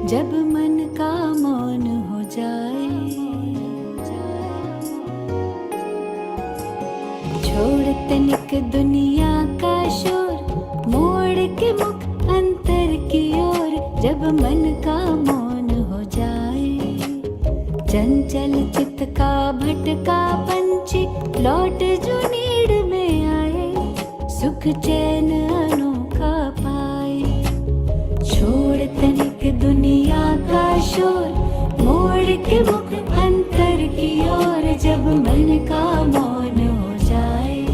जब मन का मौन हो जाए, छोड़ तनिक दुनिया का शोर, मोड़ के मुख अंतर की ओर। जब मन का मौन हो जाए, चंचल चित का भटका पंछी लौट जो नीड़ में आए, सुख चैन अनोखा पाए। छोड़ तनिक दुनिया का शोर, मोड़ के मुख अंतर की ओर। जब मन का मौन हो जाए,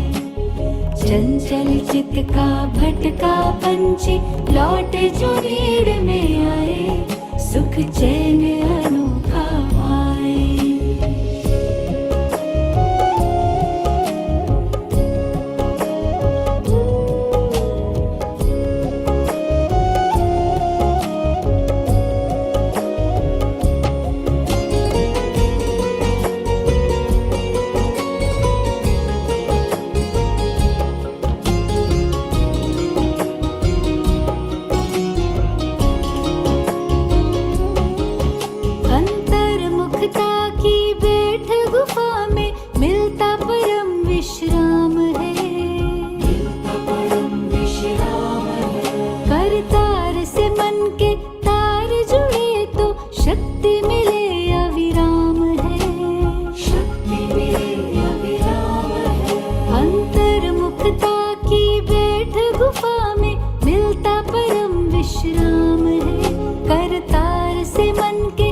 चंचल चित का भटका पंछी लौट जो नीड़ में आए, सुख चैन अनोखा पाए। अंतर्मुखता की बैठ गुफा में मिलता परम विश्राम है, मिलता परम विश्राम है। करतार से मन के तार जुड़े तो शक्ति मिले अविराम है, शक्ति मिले अविराम है। अंतर्मुखता की बैठ गुफा में मिलता परम विश्राम है। करतार से मन के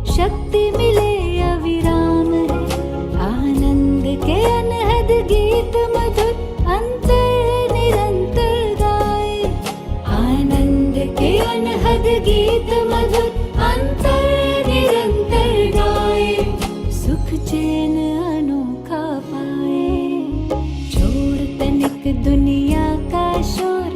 शक्ति मिले अविराम है। आनंद के अनहद गीत मधुर अंतर निरंतर गाए, आनंद के अनहद गीत मधुर अंतर निरंतर गाए, सुख चैन अनोखा पाए। छोड़ तनिक दुनिया का शोर,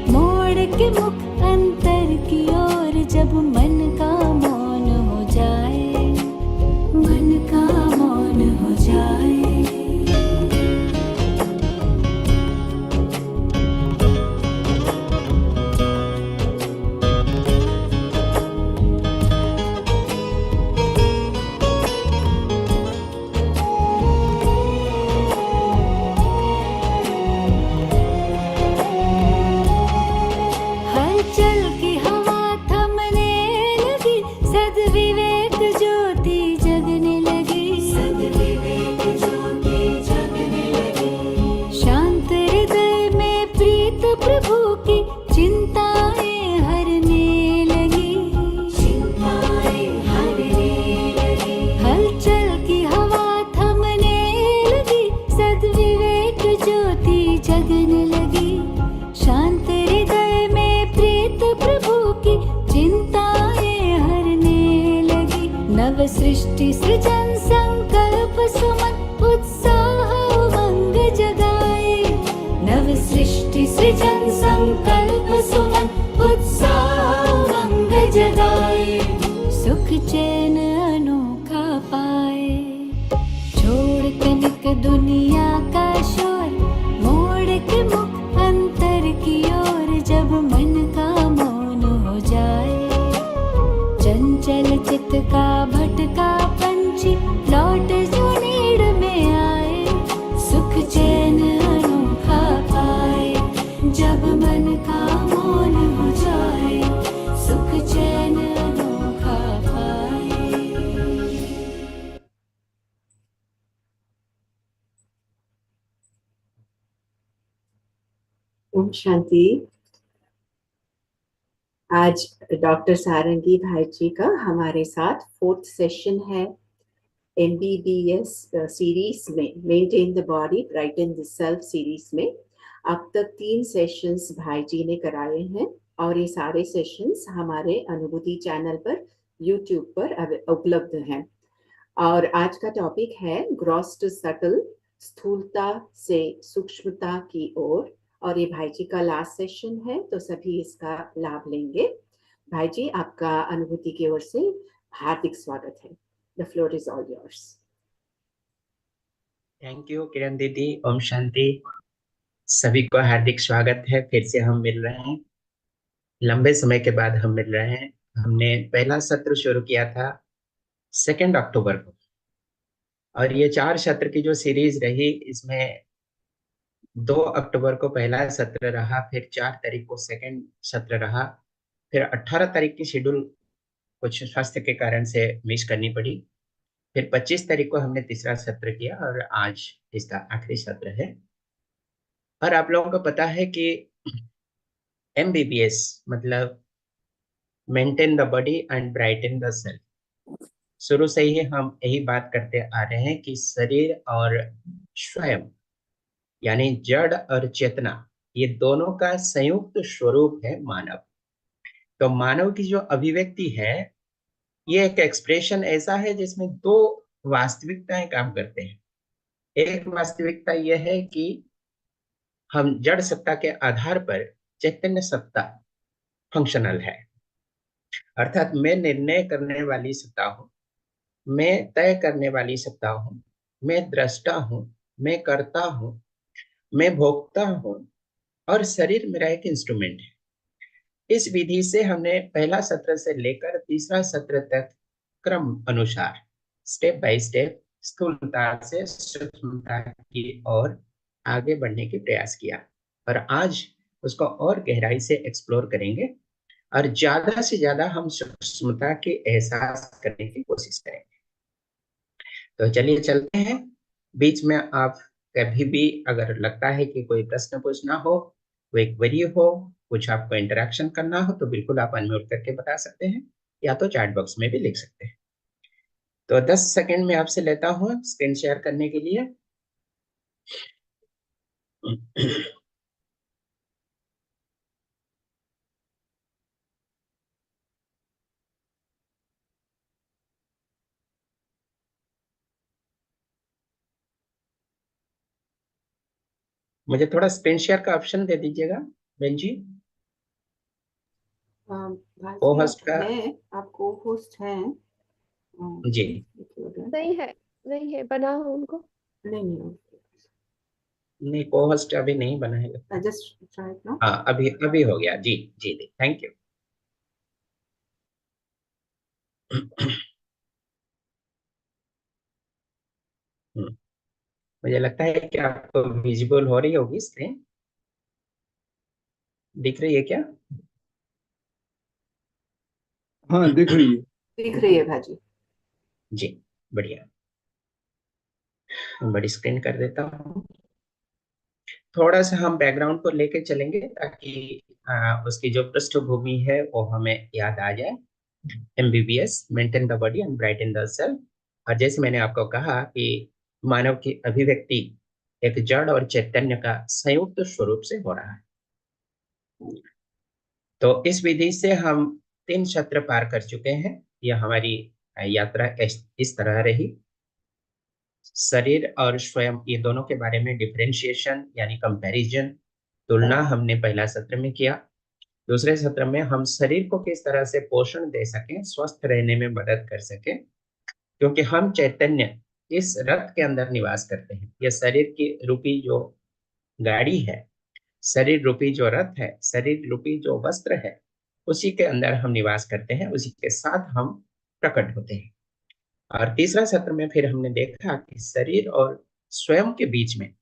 मोड़ के मुख अंतर की ओर। जब मन का मौन हो जाए, मन का मौन हो जाए। हलचल की हवा थमने लगी, सद्विवेक ज्योति जगने लगी, सद्विवेक ज्योति जगने लगी। शांत हृदय में प्रीत प्रभु की चिंताएं हरने लगी, चिंताएं हरने लगी। हलचल की हवा थमने लगी, सद्विवेक ज्योति जगने लगी। शांत हृदय में प्रीत प्रभु की चिंताएं हरने लगी। नव सृष्टि सृजन संकल्प सुमन उत्साह उमंग जगाए, नव सृष्टि सृजन संकल्प सुमन उत्साह उमंग जगाए, सुख चैन अनोखा पाए। छोड़ तनिक दुनिया का शोर, मोड़ के मुख अंतर की ओर। जब मन का मौन हो जाए, चंचल चित का भटका पंछी लौट जो नीड़ में आए, सुख चैन अनोखा पाए। जब मन का मौन हो जाए, सुख चैन अनोखा पाए। ओम शांति। आज डॉक्टर सारंगी भाई जी का हमारे साथ 4th सेशन है MBBS सीरीज में, maintain the body brighten the self series में। अब तक 3 सेशंस भाई जी ने कराए हैं और ये सारे सेशंस हमारे अनुभूति चैनल पर YouTube पर उपलब्ध हैं। और आज का टॉपिक है ग्रॉस टू सटल, स्थूलता से सूक्ष्मता की ओर। और ये भाई जी का लास्ट सेशन है, तो सभी इसका लाभ लेंगे। भाई जी, आपका अनुभूति की ओर से हार्दिक स्वागत है। The floor is all yours. Thank you Kiran दीदी। ओम शांति। सभी को हार्दिक स्वागत है, फिर से हम मिल रहे हैं। लंबे समय के बाद हम मिल रहे हैं। हमने पहला सत्र शुरू किया था 2 अक्टूबर को, और ये 4 सत्र की जो सीरीज रही, इसमें 2 अक्टूबर को पहला सत्र रहा, फिर 4 तारीख को सेकंड सत्र रहा, फिर 18 तारीख की शेड्यूल कुछ स्वास्थ्य के कारण से मिस करनी पड़ी, फिर 25 तारीख को हमने तीसरा सत्र किया, और आज इसका आखिरी सत्र है। और आप लोगों को पता है कि MBBS मतलब maintain the body and brighten the cell. शुरू से ही हम यही बात करते आ रहे हैं कि शरीर और स्वयं यानी जड़ और चेतना, ये दोनों का संयुक्त स्वरूप है मानव। तो मानव की जो अभिव्यक्ति है, ये एक एक्सप्रेशन ऐसा है जिसमें दो वास्तविकताएं काम करते हैं। एक वास्तविकता यह है कि हम जड़ सत्ता के आधार पर चैतन्य सत्ता फंक्शनल है, अर्थात मैं निर्णय करने वाली सत्ता हूँ, मैं तय करने वाली सत्ता हूँ, मैं दृष्टा हूँ, मैं करता हूँ, मैं भोगता हूँ, और शरीर मेरा एक इंस्ट्रूमेंट है। इस विधि से हमने पहला सत्र से लेकर तीसरा सत्र तक क्रम अनुसार स्टेप बाय स्टेप स्थूलता से सूक्ष्मता की ओर आगे बढ़ने की प्रयास किया, और आज उसको और गहराई से एक्सप्लोर करेंगे, और ज्यादा से ज्यादा हम सूक्ष्मता के एहसास करने की कोशिश करेंगे। तो चलिए चलते हैं। बीच में आप कभी भी अगर लगता है कि कोई प्रश्न पूछना हो, कोई क्वेरी हो, कुछ आपको इंटरेक्शन करना हो, तो बिल्कुल आप अनम्यूट करके बता सकते हैं, या तो चैट बॉक्स में भी लिख सकते हैं। तो 10 सेकंड में आपसे लेता हूँ स्क्रीन शेयर करने के लिए। मुझे थोड़ा स्क्रीन शेयर का ऑप्शन दे दीजिएगा बेन जी। को भाजी होस्ट आप का। हैं, आप को होस्ट हैं। जी। नहीं है, नहीं है बना हो उनको। नहीं नहीं, नहीं, को होस्ट अभी नहीं बना है लगता I है। just tried now. हाँ, अभी अभी हो गया जी। जी जी, थैंक यू। मुझे लगता है कि आपको विजिबल हो रही होगी स्क्रीन, दिख रही है क्या? हाँ दिख रही है। दिख रही है भाजी। जी, बढ़िया। बड़ी स्क्रीन कर देता हूँ। थोड़ा सा हम बैकग्राउंड को लेके चलेंगे ताकि उसकी जो पृष्ठभूमि है वो हमें याद आ जाए। MBBS maintain the body and brighten the cell. और जैसे मैंने आपको कहा कि मानव की अभिव्यक्ति एक जड़ और चैतन्य का संयुक्त स्वरूप से हो रहा है। तो इस विधि से हम 3 सत्र पार कर चुके हैं। यह हमारी यात्रा इस तरह रही। शरीर और स्वयं, ये दोनों के बारे में डिफरेंशिएशन यानी कंपैरिजन, तुलना हमने पहला सत्र में किया। दूसरे सत्र में हम शरीर को किस तरह से पोषण दे सकें, स्वस्थ रहने में मदद कर सकें, क्योंकि हम चैतन्य इस रथ के अंदर निवास करते हैं। यह शरीर की रूपी जो गाड़ी है, शरीर रूपी जो रथ है, शरीर रूपी जो वस्त्र है, उसी के अंदर हम निवास करते हैं, उसी के साथ हम प्रकट होते हैं। और तीसरा सत्र में फिर हमने देखा कि शरीर और स्वयं के बीच में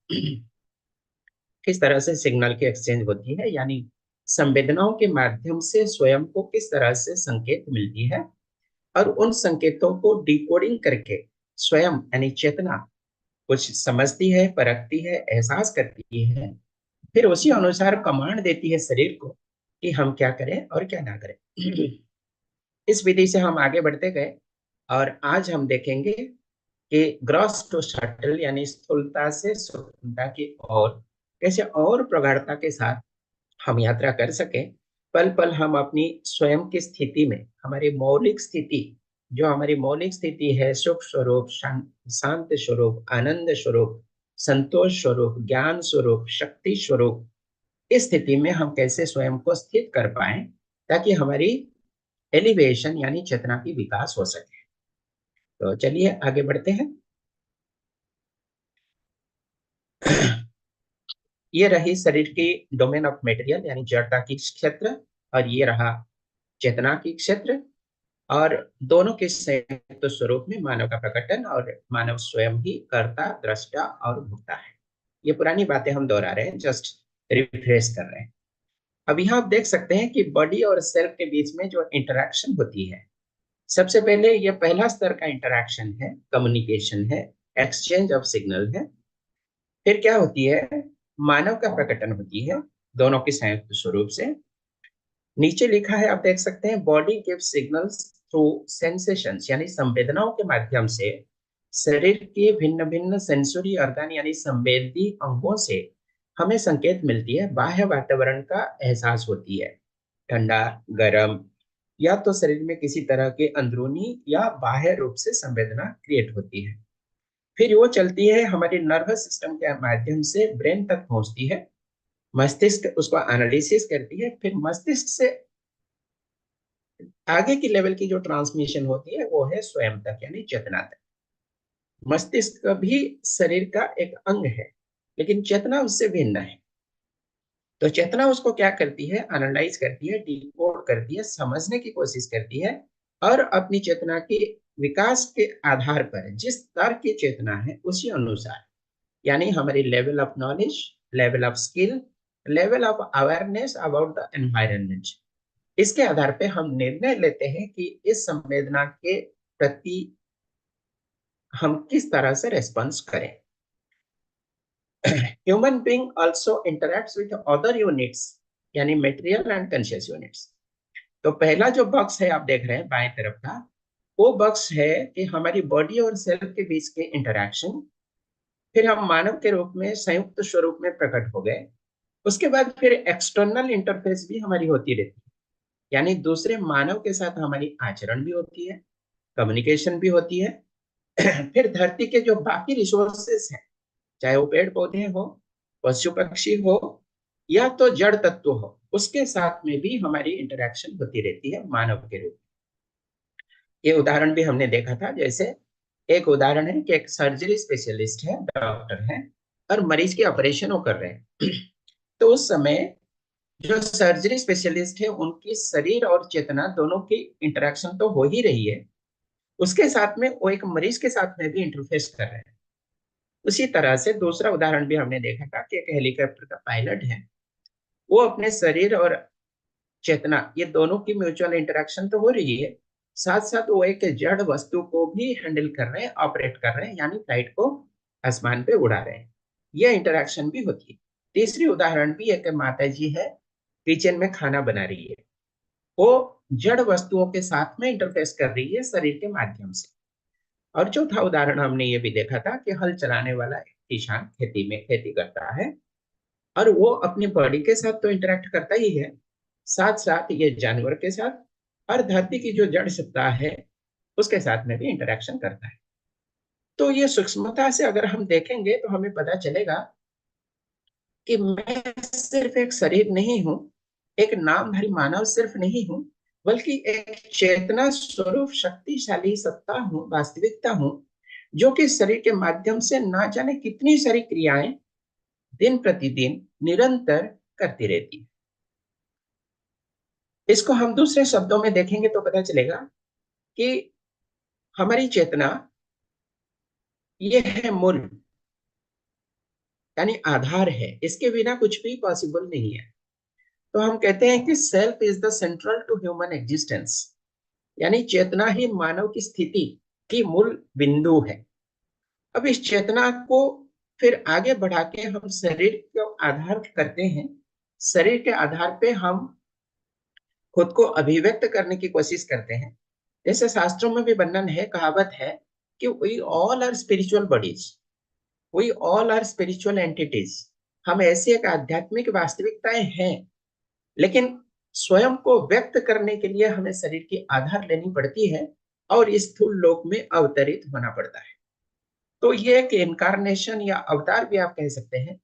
किस तरह से सिग्नल की एक्सचेंज होती है, यानी संवेदनाओं के माध्यम से स्वयं को किस तरह से संकेत मिलती है, और उन संकेतों को डिकोडिंग करके स्वयं यानी चेतना कुछ समझती है, परखती है, एहसास करती है, फिर उसी अनुसार कमांड देती है शरीर को कि हम क्या करें और क्या ना करें। इस विधि से हम आगे बढ़ते गए, और आज हम देखेंगे कि ग्रॉस टू सटल यानी स्थूलता से सूक्ष्मता की ओर कैसे और प्रगाढ़ता के साथ हम यात्रा कर सके। पल पल हम अपनी स्वयं की स्थिति में, हमारी मौलिक स्थिति, जो हमारी मौलिक स्थिति है, सुख स्वरूप, शांत स्वरूप, आनंद स्वरूप, संतोष स्वरूप, ज्ञान स्वरूप, शक्ति स्वरूप, इस स्थिति में हम कैसे स्वयं को स्थित कर पाए, ताकि हमारी एलिवेशन यानी चेतना की विकास हो सके। तो चलिए आगे बढ़ते हैं। ये रही शरीर की डोमेन ऑफ मटेरियल यानी जड़ता की क्षेत्र। और ये रहा चेतना की क्षेत्र, और दोनों के संयुक्त स्वरूप में मानव का प्रकटन, और मानव स्वयं ही कर्ता, दृष्टा और भोक्ता है। ये पुरानी बातें हम दोहरा रहे हैं, जस्ट रिफ्रेश कर रहे हैं। अब यहाँ आप देख सकते हैं कि बॉडी और सेल्फ के बीच में जो इंटरेक्शन होती है, सबसे पहले ये पहला स्तर का इंटरेक्शन है, कम्युनिकेशन है, एक्सचेंज ऑफ सिग्नल है। फिर क्या होती है, मानव का प्रकटन होती है दोनों के संयुक्त स्वरूप से। नीचे लिखा है, आप देख सकते हैं, body give signals through sensations, यानी संवेदनाओं के माध्यम से शरीर के भिन्न भिन्न सेंसरी ऑर्गन यानी संवेदी अंगों से हमें संकेत मिलती है, बाह्य वातावरण का एहसास होती है, ठंडा, गर्म, या तो शरीर में किसी तरह के अंदरूनी या बाह्य रूप से संवेदना क्रिएट होती है। फिर वो चलती है हमारी नर्वस सिस्टम के माध्यम से ब्रेन तक पहुंचती है, मस्तिष्क उसको एनालिसिस करती है, फिर मस्तिष्क से आगे की लेवल की जो ट्रांसमिशन होती है वो है स्वयं तक, यानी चेतना तक। मस्तिष्क भी शरीर का एक अंग है, लेकिन चेतना उससे भिन्न है। तो चेतना उसको क्या करती है, एनालाइज करती है, डिकोड करती है, समझने की कोशिश करती है, और अपनी चेतना के विकास के आधार पर जिस स्तर की चेतना है उसी अनुसार, यानी हमारी level of knowledge, level of skill, level of awareness about the environment, इसके आधार पे हम निर्णय लेते हैं कि इस संवेदना के प्रति हम किस तरह से रेस्पॉन्स करें। Human being also interacts with other units, यानी मटेरियल एंड कॉन्शियस यूनिट्स। तो पहला जो बॉक्स है आप देख रहे हैं बाएं तरफ का, वो बॉक्स है कि हमारी बॉडी और सेल के बीच के इंटरैक्शन। फिर हम मानव के रूप में संयुक्त स्वरूप में प्रकट हो गए। उसके बाद फिर एक्सटर्नल इंटरफेस भी हमारी होती रहती है, यानी दूसरे मानव के साथ हमारी आचरण भी होती है, कम्युनिकेशन भी होती है। फिर धरती के जो बाकी रिसोर्सेस हैं, चाहे वो पेड़ पौधे हो, पशु पक्षी हो, या तो जड़ तत्व हो, उसके साथ में भी हमारी इंटरेक्शन होती रहती है मानव के रूप में। ये उदाहरण भी हमने देखा था, जैसे एक उदाहरण है कि एक सर्जरी स्पेशलिस्ट है, डॉक्टर है, और मरीज के ऑपरेशन वो कर रहे हैं। तो उस समय जो सर्जरी स्पेशलिस्ट है उनकी शरीर और चेतना दोनों की इंटरेक्शन तो हो ही रही है, उसके साथ में वो एक मरीज के साथ में भी इंटरफेस कर रहे हैं। उसी तरह से दूसरा उदाहरण भी हमने देखा था कि एक हेलीकॉप्टर का पायलट है, वो अपने शरीर और चेतना ये दोनों की म्यूचुअल इंटरेक्शन तो हो रही है, साथ साथ वो एक जड़ वस्तु को भी हैंडल कर रहे हैं, ऑपरेट कर रहे हैं, यानी फ्लाइट को आसमान पे उड़ा रहे हैं। यह इंटरेक्शन भी होती है। तीसरी उदाहरण भी एक माता जी है, किचन में खाना बना रही है, वो जड़ वस्तुओं के साथ में इंटरफेस कर रही है शरीर के माध्यम से। और चौथा उदाहरण हमने ये भी देखा था कि हल चलाने वाला एक किसान खेती में खेती करता है, और वो अपनी बॉडी के साथ तो इंटरेक्ट करता ही है, साथ साथ ये जानवर के साथ और धरती की जो जड़ सत्ता है उसके साथ में भी इंटरेक्शन करता है। तो ये सूक्ष्मता से अगर हम देखेंगे तो हमें पता चलेगा कि मैं सिर्फ एक शरीर नहीं हूं, एक नामधारी मानव सिर्फ नहीं हूं, बल्कि एक चेतना स्वरूप शक्तिशाली सत्ता हूं, वास्तविकता हूं, जो कि शरीर के माध्यम से ना जाने कितनी सारी क्रियाएं दिन प्रतिदिन निरंतर करती रहती है। इसको हम दूसरे शब्दों में देखेंगे तो पता चलेगा कि हमारी चेतना ये है मूल, यानी आधार है, इसके बिना कुछ भी पॉसिबल नहीं है। तो हम कहते हैं कि self is the central to human existence, यानी चेतना ही मानव की स्थिति की मूल बिंदु है। अब इस चेतना को फिर आगे बढ़ा के हम शरीर को आधार करते हैं, शरीर के आधार पे हम खुद को अभिव्यक्त करने की कोशिश करते हैं। जैसे शास्त्रों में भी वर्णन है, कहावत है कि we all are spiritual bodies, we all are spiritual entities. हम ऐसी एक आध्यात्मिक वास्तविकताएं हैं, लेकिन स्वयं को व्यक्त करने के लिए हमें शरीर की आधार लेनी पड़ती है और इस स्थूल लोक में अवतरित होना पड़ता है। तो ये एक इनकारनेशन या अवतार भी आप कह सकते हैं।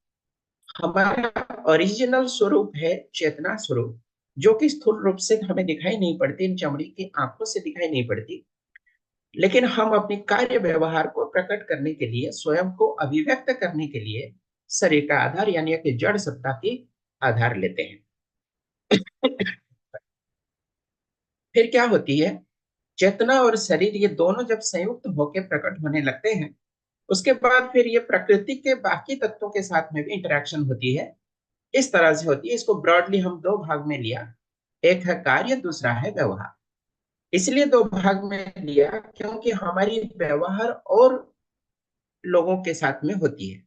हमारा ओरिजिनल स्वरूप है चेतना स्वरूप, जो कि स्थूल रूप से हमें दिखाई नहीं पड़ती, इन चमड़ी की आंखों से दिखाई नहीं पड़ती, लेकिन हम अपने कार्य व्यवहार को प्रकट करने के लिए, स्वयं को अभिव्यक्त करने के लिए शरीर का आधार यानी कि जड़ सत्ता की आधार लेते हैं। फिर क्या होती है, चेतना और शरीर ये दोनों जब संयुक्त होकर प्रकट होने लगते हैं, उसके बाद फिर ये प्रकृति के बाकी तत्वों के साथ में भी इंटरेक्शन होती है। इस तरह से होती है। इसको ब्रॉडली हम दो भाग में लिया, एक है कार्य, दूसरा है व्यवहार। इसलिए दो भाग में लिया क्योंकि हमारी व्यवहार और लोगों के साथ में होती है।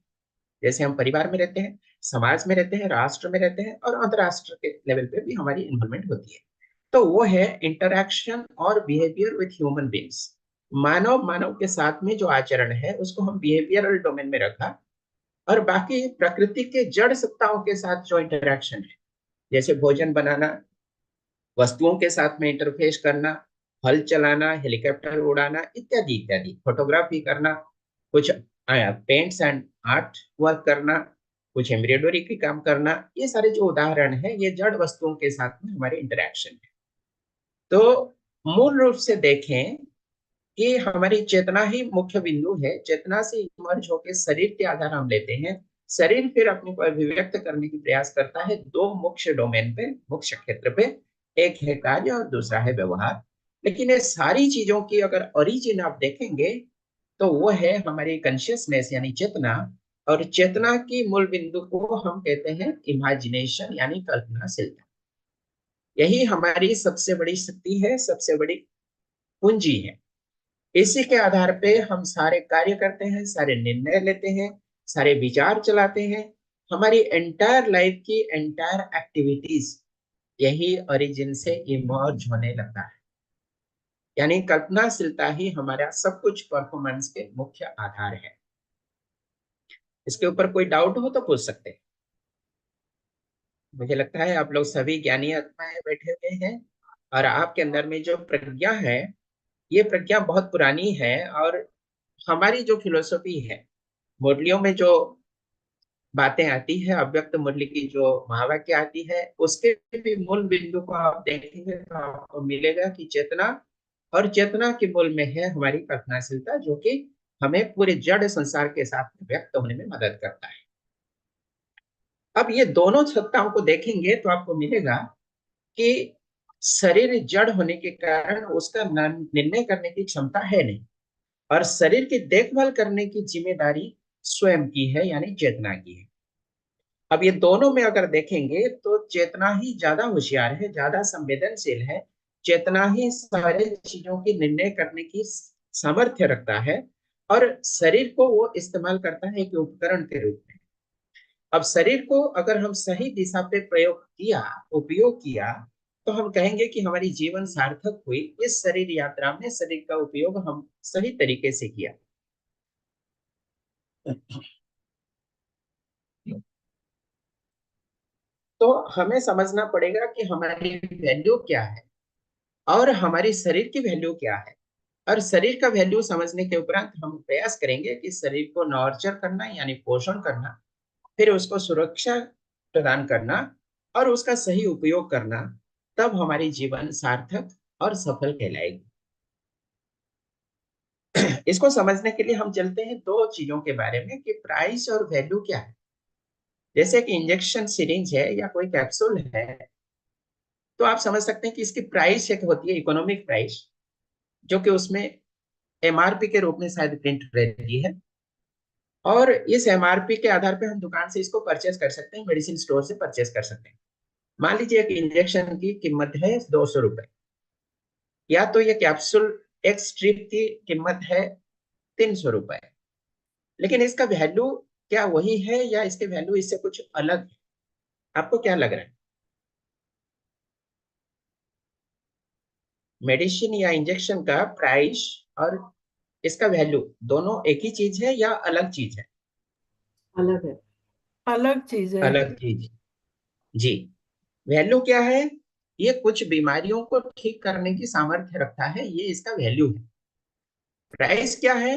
जैसे हम परिवार में रहते हैं, समाज में रहते हैं, राष्ट्र में रहते हैं, और अंतरराष्ट्र के लेवल पे भी हमारी इन्वॉल्वमेंट होती है। तो वो है इंटरैक्शन और बिहेवियर विथ ह्यूमन बींग्स। मानव मानव के साथ में जो आचरण है उसको हम बिहेवियरल डोमेन में रखा, और बाकी प्रकृति के जड़ सत्ताओं के साथ जो इंटरैक्शन है, जैसे भोजन बनाना, वस्तुओं के साथ में इंटरफेस करना, हल चलाना, हेलीकॉप्टर उड़ाना, इत्यादि इत्यादि, फोटोग्राफी करना, कुछ पेंट्स एंड आर्ट वर्क करना, कुछ एम्ब्रॉयडरी की काम करना, ये सारे जो उदाहरण है ये जड़ वस्तुओं के साथ में हमारे इंटरैक्शन है। तो मूल रूप से देखें कि हमारी चेतना ही मुख्य बिंदु है। चेतना से इमर्ज होकर शरीर के आधार हम लेते हैं। शरीर फिर अपने को अभिव्यक्त करने की प्रयास करता है दो मुख्य डोमेन पे, मुख्य क्षेत्र पे। एक है कार्य और दूसरा है व्यवहार। लेकिन ये सारी चीजों की अगर ओरिजिन आप देखेंगे तो वो है हमारी कॉन्शियसनेस यानी चेतना, और चेतना की मूल बिंदु को हम कहते हैं इमेजिनेशन यानी कल्पनाशीलता। यही हमारी सबसे बड़ी शक्ति है, सबसे बड़ी पूंजी है। इसी के आधार पे हम सारे कार्य करते हैं, सारे निर्णय लेते हैं, सारे विचार चलाते हैं। हमारी एंटायर लाइफ की एंटायर एक्टिविटीज यही ओरिजिन से इमर्ज होने लगता है। यानी कल्पनाशीलता ही हमारा सब कुछ परफॉर्मेंस के मुख्य आधार है। इसके ऊपर कोई डाउट हो तो पूछ सकते हैं। मुझे लगता है आप लोग सभी ज्ञानी आत्माएं बैठे हुए हैं, और आपके अंदर में जो प्रज्ञा है ये प्रज्ञा बहुत पुरानी है। और हमारी जो फिलोसफी है, मुरलियों में जो बातें आती है, अव्यक्त मुरली की जो महावाक्य आती है, उसके भी मूल बिंदु को आप देखेंगे तो आपको मिलेगा कि चेतना, और चेतना के मूल में है हमारी कल्पनाशीलता, जो कि हमें पूरे जड़ संसार के साथ व्यक्त होने में मदद करता है। अब ये दोनों सत्ताओं को देखेंगे तो आपको मिलेगा कि शरीर जड़ होने के कारण उसका निर्णय करने की क्षमता है नहीं, और शरीर की देखभाल करने की जिम्मेदारी स्वयं की है यानी चेतना की है। अब ये दोनों में अगर देखेंगे तो चेतना ही ज्यादा होशियार है, ज्यादा संवेदनशील है। चेतना ही सारे चीजों की निर्णय करने की सामर्थ्य रखता है, और शरीर को वो इस्तेमाल करता है एक उपकरण के रूप में। अब शरीर को अगर हम सही दिशा पे प्रयोग किया, उपयोग किया, तो हम कहेंगे कि हमारी जीवन सार्थक हुई। इस शरीर यात्रा में शरीर का उपयोग हम सही तरीके से किया। तो हमें समझना पड़ेगा कि हमारी वैल्यू क्या है और हमारी शरीर की वैल्यू क्या है। और शरीर का वैल्यू समझने के उपरांत हम प्रयास करेंगे कि शरीर को नर्चर करना यानी पोषण करना, फिर उसको सुरक्षा प्रदान करना और उसका सही उपयोग करना, तब हमारी जीवन सार्थक और सफल कहलाएगी। इसको समझने के लिए हम चलते हैं दो चीजों के बारे में कि प्राइस और वैल्यू क्या है। जैसे कि इंजेक्शन सिरिंज है या कोई कैप्सूल है, तो आप समझ सकते हैं कि इसकी प्राइस एक होती है इकोनॉमिक प्राइस, जो कि उसमें एमआरपी के रूप में शायद प्रिंट रहती है, और इस एमआरपी के आधार पे हम दुकान से इसको परचेस कर सकते हैं, मेडिसिन स्टोर से परचेस कर सकते हैं। मान लीजिए एक इंजेक्शन की कीमत है 200 रुपए, या तो ये कैप्सूल एक स्ट्रिप की कीमत है 300 रुपए। लेकिन इसका वैल्यू क्या वही है या इसके वैल्यू इससे कुछ अलग है? आपको क्या लग रहा है? मेडिसिन या इंजेक्शन का प्राइस और इसका वैल्यू दोनों एक ही चीज है या अलग चीज है? अलग है। अलग चीज है। अलग चीज। जी। वैल्यू क्या है? ये कुछ बीमारियों को ठीक करने की सामर्थ्य रखता है, ये इसका वैल्यू है। प्राइस क्या है?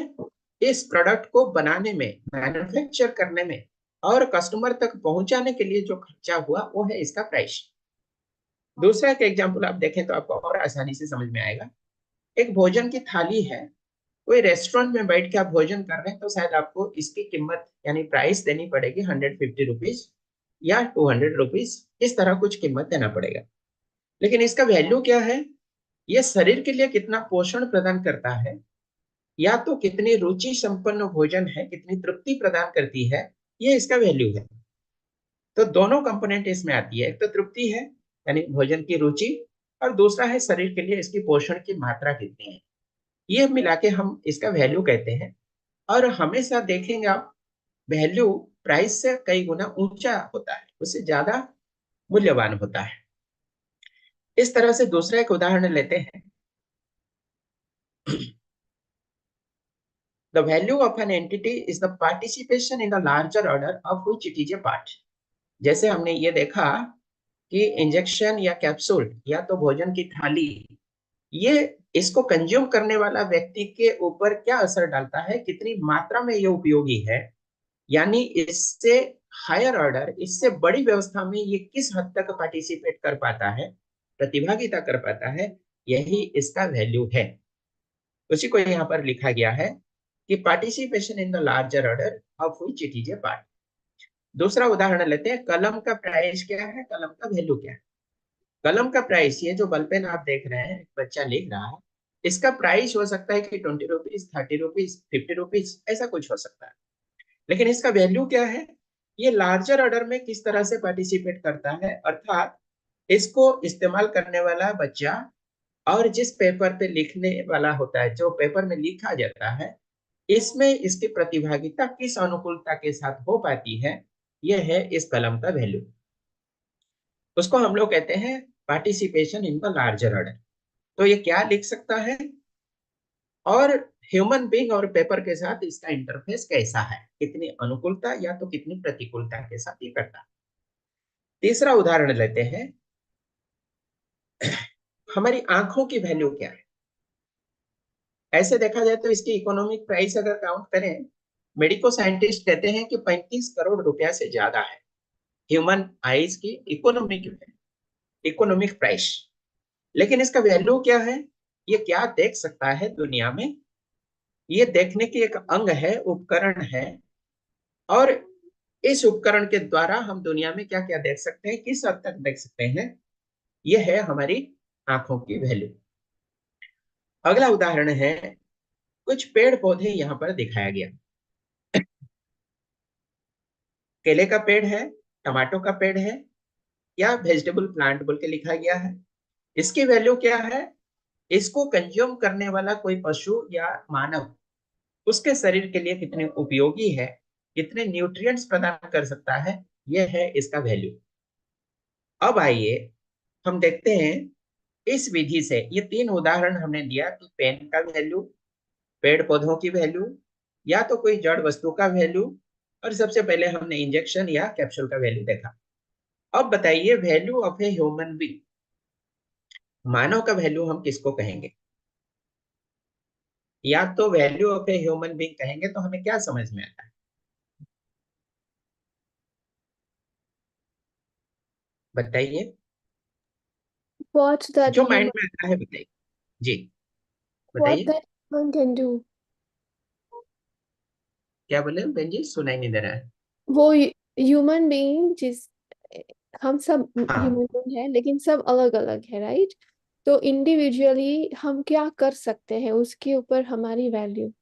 इस प्रोडक्ट को बनाने में, मैन्युफैक्चर करने में और कस्टमर तक पहुंचाने के लिए जो खर्चा हुआ वो है इसका प्राइस। दूसरा एक एग्जांपल आप देखें तो आपको और आसानी से समझ में आएगा। एक भोजन की थाली है, कोई रेस्टोरेंट में बैठ के आप भोजन कर रहे हैं तो शायद आपको इसकी कीमत यानी प्राइस देनी पड़ेगी 150 रुपीज या 200 रुपीज, इस तरह कुछ कीमत देना पड़ेगा। लेकिन इसका वैल्यू क्या है? ये शरीर के लिए कितना पोषण प्रदान करता है, या तो कितनी रुचि संपन्न भोजन है, कितनी तृप्ति प्रदान करती है, ये इसका वैल्यू है। तो दोनों कंपोनेंट इसमें आती है, एक तो तृप्ति है यानी भोजन की रुचि, और दूसरा है शरीर के लिए इसकी पोषण की मात्रा कितनी है। ये मिला के हम इसका वैल्यू कहते हैं। और हमेशा देखेंगे आप, वैल्यू प्राइस से कई गुना ऊंचा होता है, उससे ज्यादा मूल्यवान होता है। इस तरह से दूसरा एक उदाहरण लेते हैं। The value of an entity is the participation in the larger order of which it is a part. जैसे हमने ये देखा कि इंजेक्शन या कैप्सूल या तो भोजन की थाली, ये इसको कंज्यूम करने वाला व्यक्ति के ऊपर क्या असर डालता है, कितनी मात्रा में ये उपयोगी है, यानी इससे हायर ऑर्डर, इससे बड़ी व्यवस्था में ये किस हद तक पार्टिसिपेट कर पाता है, प्रतिभागिता कर पाता है, यही इसका वैल्यू है। उसी को यहाँ पर लिखा गया है कि participation in the larger order of which it is a part. दूसरा उदाहरण लेते हैं, कलम का प्राइस क्या है, कलम का वैल्यू क्या है। कलम का प्राइस, ये जो बल पेन आप देख रहे हैं, बच्चा लिख रहा है, इसका प्राइस हो सकता है कि 20 रुपीज, 30 रुपीज, 50 रुपीज, ऐसा कुछ हो सकता है। लेकिन इसका वैल्यू क्या है, ये लार्जर ऑर्डर में किस तरह से पार्टिसिपेट करता है, अर्थात इसको इस्तेमाल करने वाला बच्चा और जिस पेपर पे लिखने वाला होता है, जो पेपर में लिखा जाता है, इसमें इसकी प्रतिभागिता किस अनुकूलता के साथ हो पाती है, यह है इस कलम का वैल्यू। उसको हम लोग कहते हैं participation in the larger order. तो ये क्या लिख सकता है, और ह्यूमन बीइंग और पेपर के साथ इसका इंटरफेस कैसा है, कितनी अनुकूलता या तो कितनी प्रतिकूलता के साथ ये करता है। तीसरा उदाहरण लेते हैं, हमारी आंखों की वैल्यू क्या है। ऐसे देखा जाए तो इसकी इकोनॉमिक प्राइस अगर काउंट करें, मेडिको साइंटिस्ट कहते हैं कि 35 करोड़ रुपया से ज्यादा है ह्यूमन आईज की इकोनॉमिक प्राइस। लेकिन इसका वैल्यू क्या है, ये क्या देख सकता है दुनिया में, ये देखने की एक अंग है, उपकरण है, और इस उपकरण के द्वारा हम दुनिया में क्या क्या देख सकते हैं, किस हद तक देख सकते हैं, ये है हमारी आंखों की वैल्यू। अगला उदाहरण है, कुछ पेड़ पौधे यहाँ पर दिखाया गया। केले का पेड़ है, टमाटो का पेड़ है, या वेजिटेबल प्लांट बोल के लिखा गया है। इसकी वैल्यू क्या है, इसको कंज्यूम करने वाला कोई पशु या मानव उसके शरीर के लिए कितने उपयोगी है, कितने न्यूट्रिएंट्स प्रदान कर सकता है, यह है इसका वैल्यू। अब आइए हम देखते हैं इस विधि से, ये 3 उदाहरण हमने दिया कि पेन का वैल्यू, पेड़ पौधों की वैल्यू, या तो कोई जड़ वस्तु का वैल्यू, और सबसे पहले हमने इंजेक्शन या कैप्सूल का वैल्यू देखा। अब बताइए, value of a human being, मानव का वैल्यू हम किसको कहेंगे, या तो value of a human being कहेंगे तो हमें क्या समझ में आता है, बताइए, What that जो human, माइंड में आता है बताइए। जी what बताइए, that human can do. क्या बोले बहन जी, सुनाई नहीं दे रहा है। वो ह्यूमन बीइंग, जिस हम सब हाँ, ह्यूमन बीइंग है, लेकिन सब अलग अलग है, राइट? तो इंडिविजुअली हम क्या कर सकते हैं, उसके ऊपर हमारी वैल्यू।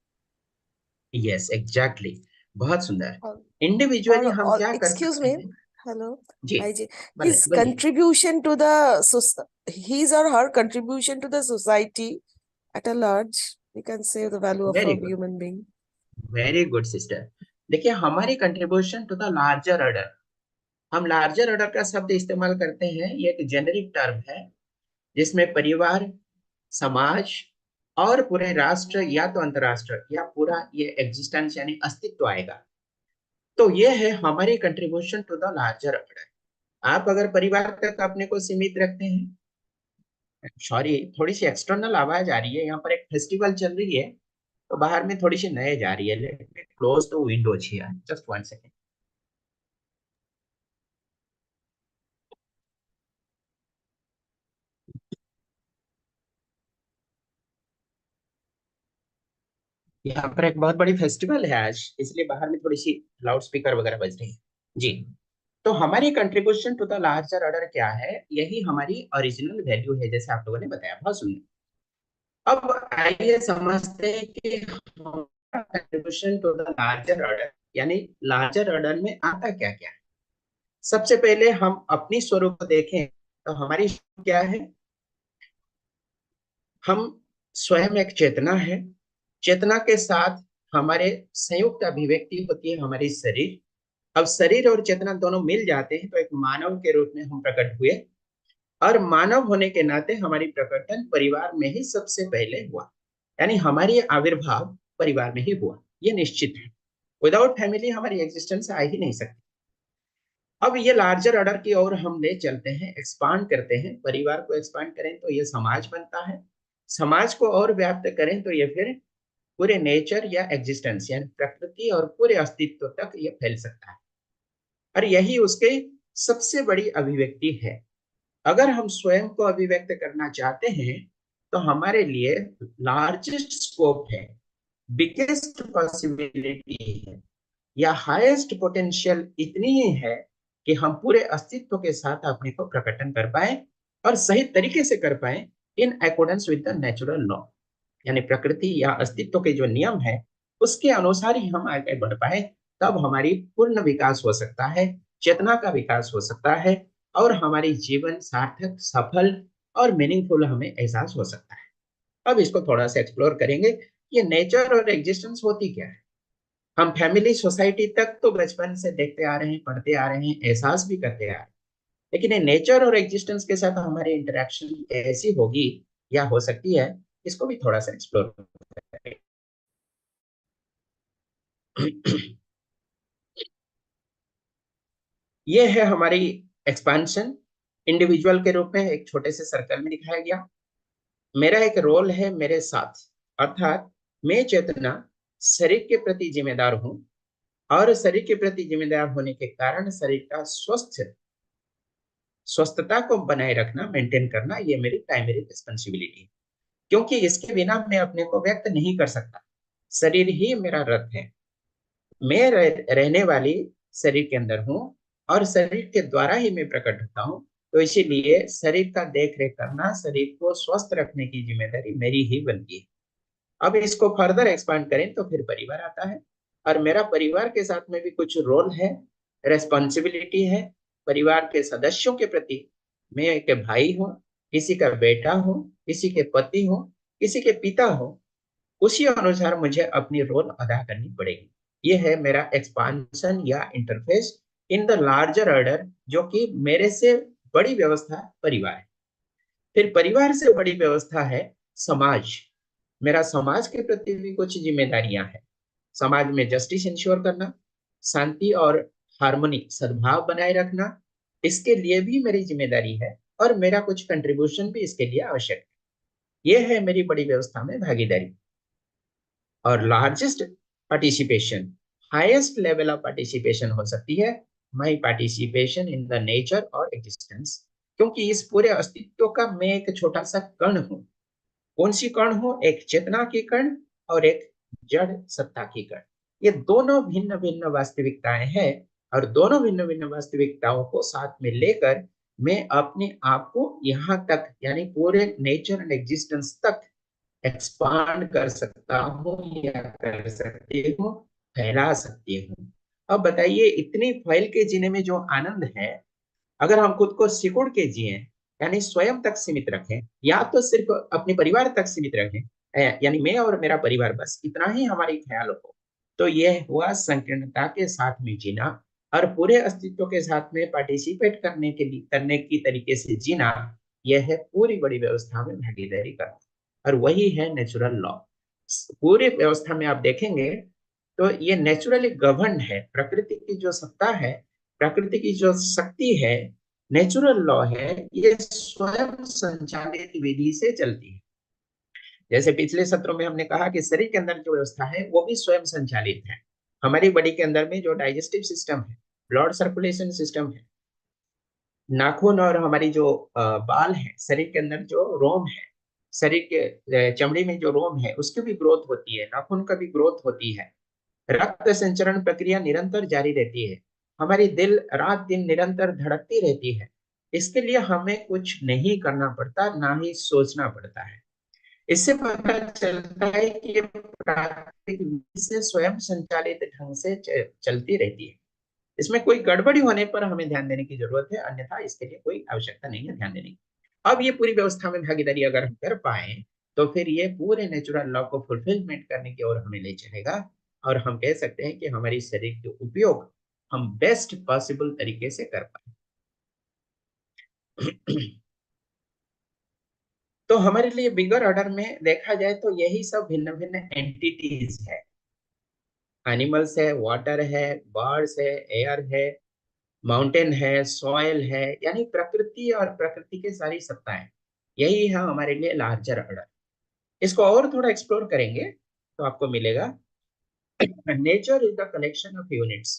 यस एग्जैक्टली, बहुत सुंदर। और इंडिविजुअली हम और क्या कर एक्सक्यूज सकते मी, हैं। हेलो जी भाई जी, बोले his बोलिए। contribution to the his or her contribution to the society at a large, we can say the value of very a good, human being. Very good sister. देखिए, हमारी contribution to the larger order, हम larger order का शब्द इस्तेमाल करते हैं, ये एक जेनरिक टर्म है जिसमें परिवार, समाज और पूरे राष्ट्र या तो अंतरराष्ट्र या पूरा ये एग्जिस्टेंस यानी अस्तित्व आएगा। तो ये है हमारी contribution to the larger order. आप अगर परिवार तक अपने को सीमित रखते हैं, सॉरी थोड़ी सी एक्सटर्नल आवाज आ रही है, यहाँ पर एक फेस्टिवल चल रही है तो बाहर में थोड़ी सी नॉइज आ रही है। Let me close the Windows here, just 1 second. यहाँ पर एक बहुत बड़ी फेस्टिवल है आज, इसलिए बाहर में थोड़ी सी लाउड स्पीकर वगैरह बज रही है। जी, तो हमारी contribution to the larger order क्या है, यही हमारी ओरिजिनल वैल्यू है, जैसे आप लोगों ने बताया, बहुत सुंदर। अब आइए समझते हैं कि contribution to the larger order, यानी लार्जर ऑर्डर में आता क्या क्या है। सबसे पहले हम अपनी स्वरूप को देखें तो हमारी स्वरूप क्या है। हम स्वयं एक चेतना है। चेतना के साथ हमारे संयुक्त अभिव्यक्ति होती है हमारी शरीर। अब शरीर और चेतना दोनों मिल जाते हैं तो एक मानव के रूप में हम प्रकट हुए, और मानव होने के नाते हमारी प्रकटन परिवार में ही सबसे पहले हुआ, यानी हमारी आविर्भाव परिवार में ही हुआ, ये निश्चित है। विदाउट फैमिली हमारी एग्जिस्टेंस आ ही नहीं सकती। अब ये लार्जर ऑर्डर की ओर हम ले चलते हैं, एक्सपांड करते हैं। परिवार को एक्सपांड करें तो ये समाज बनता है, समाज को और व्याप्त करें तो ये फिर पूरे नेचर या एग्जिस्टेंस यानी प्रकृति और पूरे अस्तित्व तक ये फैल सकता है, और यही उसके सबसे बड़ी अभिव्यक्ति है। अगर हम स्वयं को अभिव्यक्त करना चाहते हैं तो हमारे लिए लार्जेस्ट स्कोप है, बिगेस्ट पॉसिबिलिटी है, या हाईएस्ट पोटेंशियल इतनी ही है कि हम पूरे अस्तित्व के साथ अपने को प्रकटन कर पाए और सही तरीके से कर पाए in accordance with the natural law, यानी प्रकृति या अस्तित्व के जो नियम है उसके अनुसार ही हम आगे बढ़ पाए। तब हमारी पूर्ण विकास हो सकता है, चेतना का विकास हो सकता है, और हमारी जीवन सार्थक, सफल और मीनिंगफुल हमें एहसास हो सकता है। अब इसको थोड़ा सा एक्सप्लोर करेंगे, ये नेचर और एग्जिस्टेंस होती क्या है। हम फैमिली सोसाइटी तक तो बचपन से देखते आ रहे हैं, पढ़ते आ रहे हैं, एहसास भी करते आ रहे हैं, लेकिन ये नेचर और एग्जिस्टेंस के साथ हमारी इंटरेक्शन ऐसी होगी या हो सकती है, इसको भी थोड़ा सा एक्सप्लोर करेंगे। ये है हमारी एक्सपेंशन, इंडिविजुअल के रूप में एक छोटे से सर्कल में दिखाया गया। मेरा एक रोल है मेरे साथ, अर्थात मैं चेतना शरीर के प्रति जिम्मेदार हूं, और शरीर के प्रति जिम्मेदार होने के कारण शरीर का स्वस्थता को बनाए रखना, मेंटेन करना, ये मेरी प्राइमरी रिस्पॉन्सिबिलिटी है, क्योंकि इसके बिना मैं अपने को व्यक्त नहीं कर सकता। शरीर ही मेरा रथ है, मैं रहने वाली शरीर के अंदर हूँ, और शरीर के द्वारा ही मैं प्रकट होता हूँ। तो इसीलिए शरीर का देख रेख करना, शरीर को स्वस्थ रखने की जिम्मेदारी मेरी ही बनती है। अब इसको फर्दर एक्सपांड करें तो फिर परिवार आता है, और मेरा परिवार के साथ में भी कुछ रोल है, रेस्पॉन्सिबिलिटी है। परिवार के सदस्यों के प्रति मैं एक भाई हूँ, किसी का बेटा हूँ, किसी के पति हूँ, किसी के पिता हूँ, उसी अनुसार मुझे अपनी रोल अदा करनी पड़ेगी। ये है मेरा एक्सपांशन या interface in the larger order, जो कि मेरे से बड़ी व्यवस्था परिवार है। फिर परिवार से बड़ी व्यवस्था है समाज। मेरा समाज के प्रति भी कुछ जिम्मेदारियां हैं। समाज में जस्टिस इंश्योर करना, शांति और हार्मोनी, सद्भाव बनाए रखना, इसके लिए भी मेरी जिम्मेदारी है, और मेरा कुछ कंट्रीब्यूशन भी इसके लिए आवश्यक है। यह है मेरी बड़ी व्यवस्था में भागीदारी। और largest participation, highest level of participation हो सकती है माई पार्टिसिपेशन इन द नेचर और एग्जिस्टेंस, क्योंकि इस पूरे अस्तित्व का मैं एक छोटा सा कण हूं। कौन सी कण हो? एक चेतना की कण और एक जड़ सत्ता की कण। ये दोनों भिन्न भिन्न वास्तविकताएं हैं, और दोनों भिन्न भिन्न वास्तविकताओं को साथ में लेकर मैं अपने आप को यहाँ तक, यानी पूरे नेचर एंड एग्जिस्टेंस तक एक्सपांड कर सकता हूँ या कर सकती हूँ, फैला सकती हूँ। अब बताइए, इतनी फैल के जीने में जो आनंद है, अगर हम खुद को सिकुड़ के जिए, यानी स्वयं तक सीमित रखें, या तो सिर्फ अपने परिवार तक सीमित रखें, यानी मैं और मेरा परिवार, बस इतना ही हमारी ख्याल हो, तो यह हुआ संकीर्णता के साथ में जीना, और पूरे अस्तित्व के साथ में पार्टिसिपेट करने की तरीके से जीना। यह है पूरी बड़ी व्यवस्था में भागीदारी करना, और वही है नेचुरल लॉ। पूरी व्यवस्था में आप देखेंगे तो ये नेचुरली गवर्न है। प्रकृति की जो सत्ता है, प्रकृति की जो शक्ति है, नेचुरल लॉ है, ये स्वयं संचालित विधि से चलती है। जैसे पिछले सत्रों में हमने कहा कि शरीर के अंदर जो व्यवस्था है वो भी स्वयं संचालित है। हमारी बॉडी के अंदर में जो डाइजेस्टिव सिस्टम है, ब्लड सर्कुलेशन सिस्टम है, नाखून और हमारी जो बाल है, शरीर के अंदर जो रोम है, शरीर के चमड़ी में जो रोम है उसकी भी ग्रोथ होती है, नाखून का भी ग्रोथ होती है। रक्त संचरण प्रक्रिया निरंतर जारी रहती है। हमारी दिल रात दिन निरंतर धड़कती रहती है। इसके लिए हमें कुछ नहीं करना पड़ता, ना ही सोचना पड़ता है। इससे पता चलता है कि ये प्राकृतिक विधि से स्वयं संचालित ढंग से चलती रहती है। इसमें कोई गड़बड़ी होने पर हमें ध्यान देने की जरूरत है, अन्यथा इसके लिए कोई आवश्यकता नहीं है ध्यान देने की। अब ये पूरी व्यवस्था में भागीदारी अगर हम कर पाए तो फिर ये पूरे नेचुरल लॉ को फुलफिलमेंट करने की ओर हमें ले चलेगा, और हम कह सकते हैं कि हमारी शरीर के उपयोग हम बेस्ट पॉसिबल तरीके से कर पाए। तो हमारे लिए बिगर ऑर्डर में देखा जाए तो यही सब भिन्न भिन्न एंटिटीज है। एनिमल्स है, वाटर है, बर्ड्स है, एयर है, माउंटेन है, सॉइल है, यानी प्रकृति और प्रकृति की सारी सत्ताएं, यही है हमारे लिए लार्जर ऑर्डर। इसको और थोड़ा एक्सप्लोर करेंगे तो आपको मिलेगा nature is the collection of units.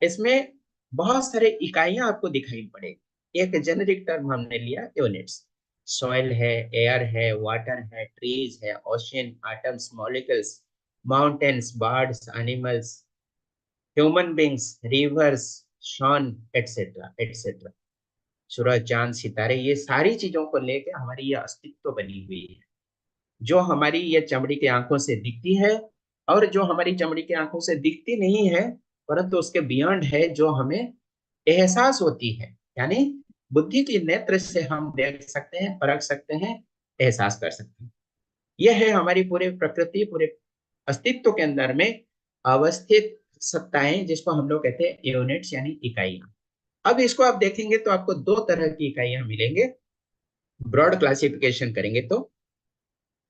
इसमें बहुत सारे इकाइयां आपको दिखाई पड़ेगी। एक जेनेरिक टर्म हमने लिया यूनिट्स। सॉइल है, एयर है, वाटर है, ट्रीज है, ocean, atoms, molecules, mountains, birds, animals, human beings, rivers, sun, etcetera etcetera, सूरज, चांद, सितारे, ये सारी चीजों को लेकर हमारी ये अस्तित्व बनी हुई है, जो हमारी ये चमड़ी की आंखों से दिखती है और जो हमारी चमड़ी की आंखों से दिखती नहीं है, परंतु उसके बियॉन्ड है, जो हमें एहसास होती है, यानी बुद्धि की नेत्र से हम देख सकते हैं, परख सकते हैं, एहसास कर सकते हैं। यह है हमारी पूरे प्रकृति, पूरे अस्तित्व के अंदर में अवस्थित सत्ताएं, जिसको हम लोग कहते हैं यूनिट्स यानी इकाइयां। अब इसको आप देखेंगे तो आपको दो तरह की इकाइयां मिलेंगे, ब्रॉड क्लासिफिकेशन करेंगे तो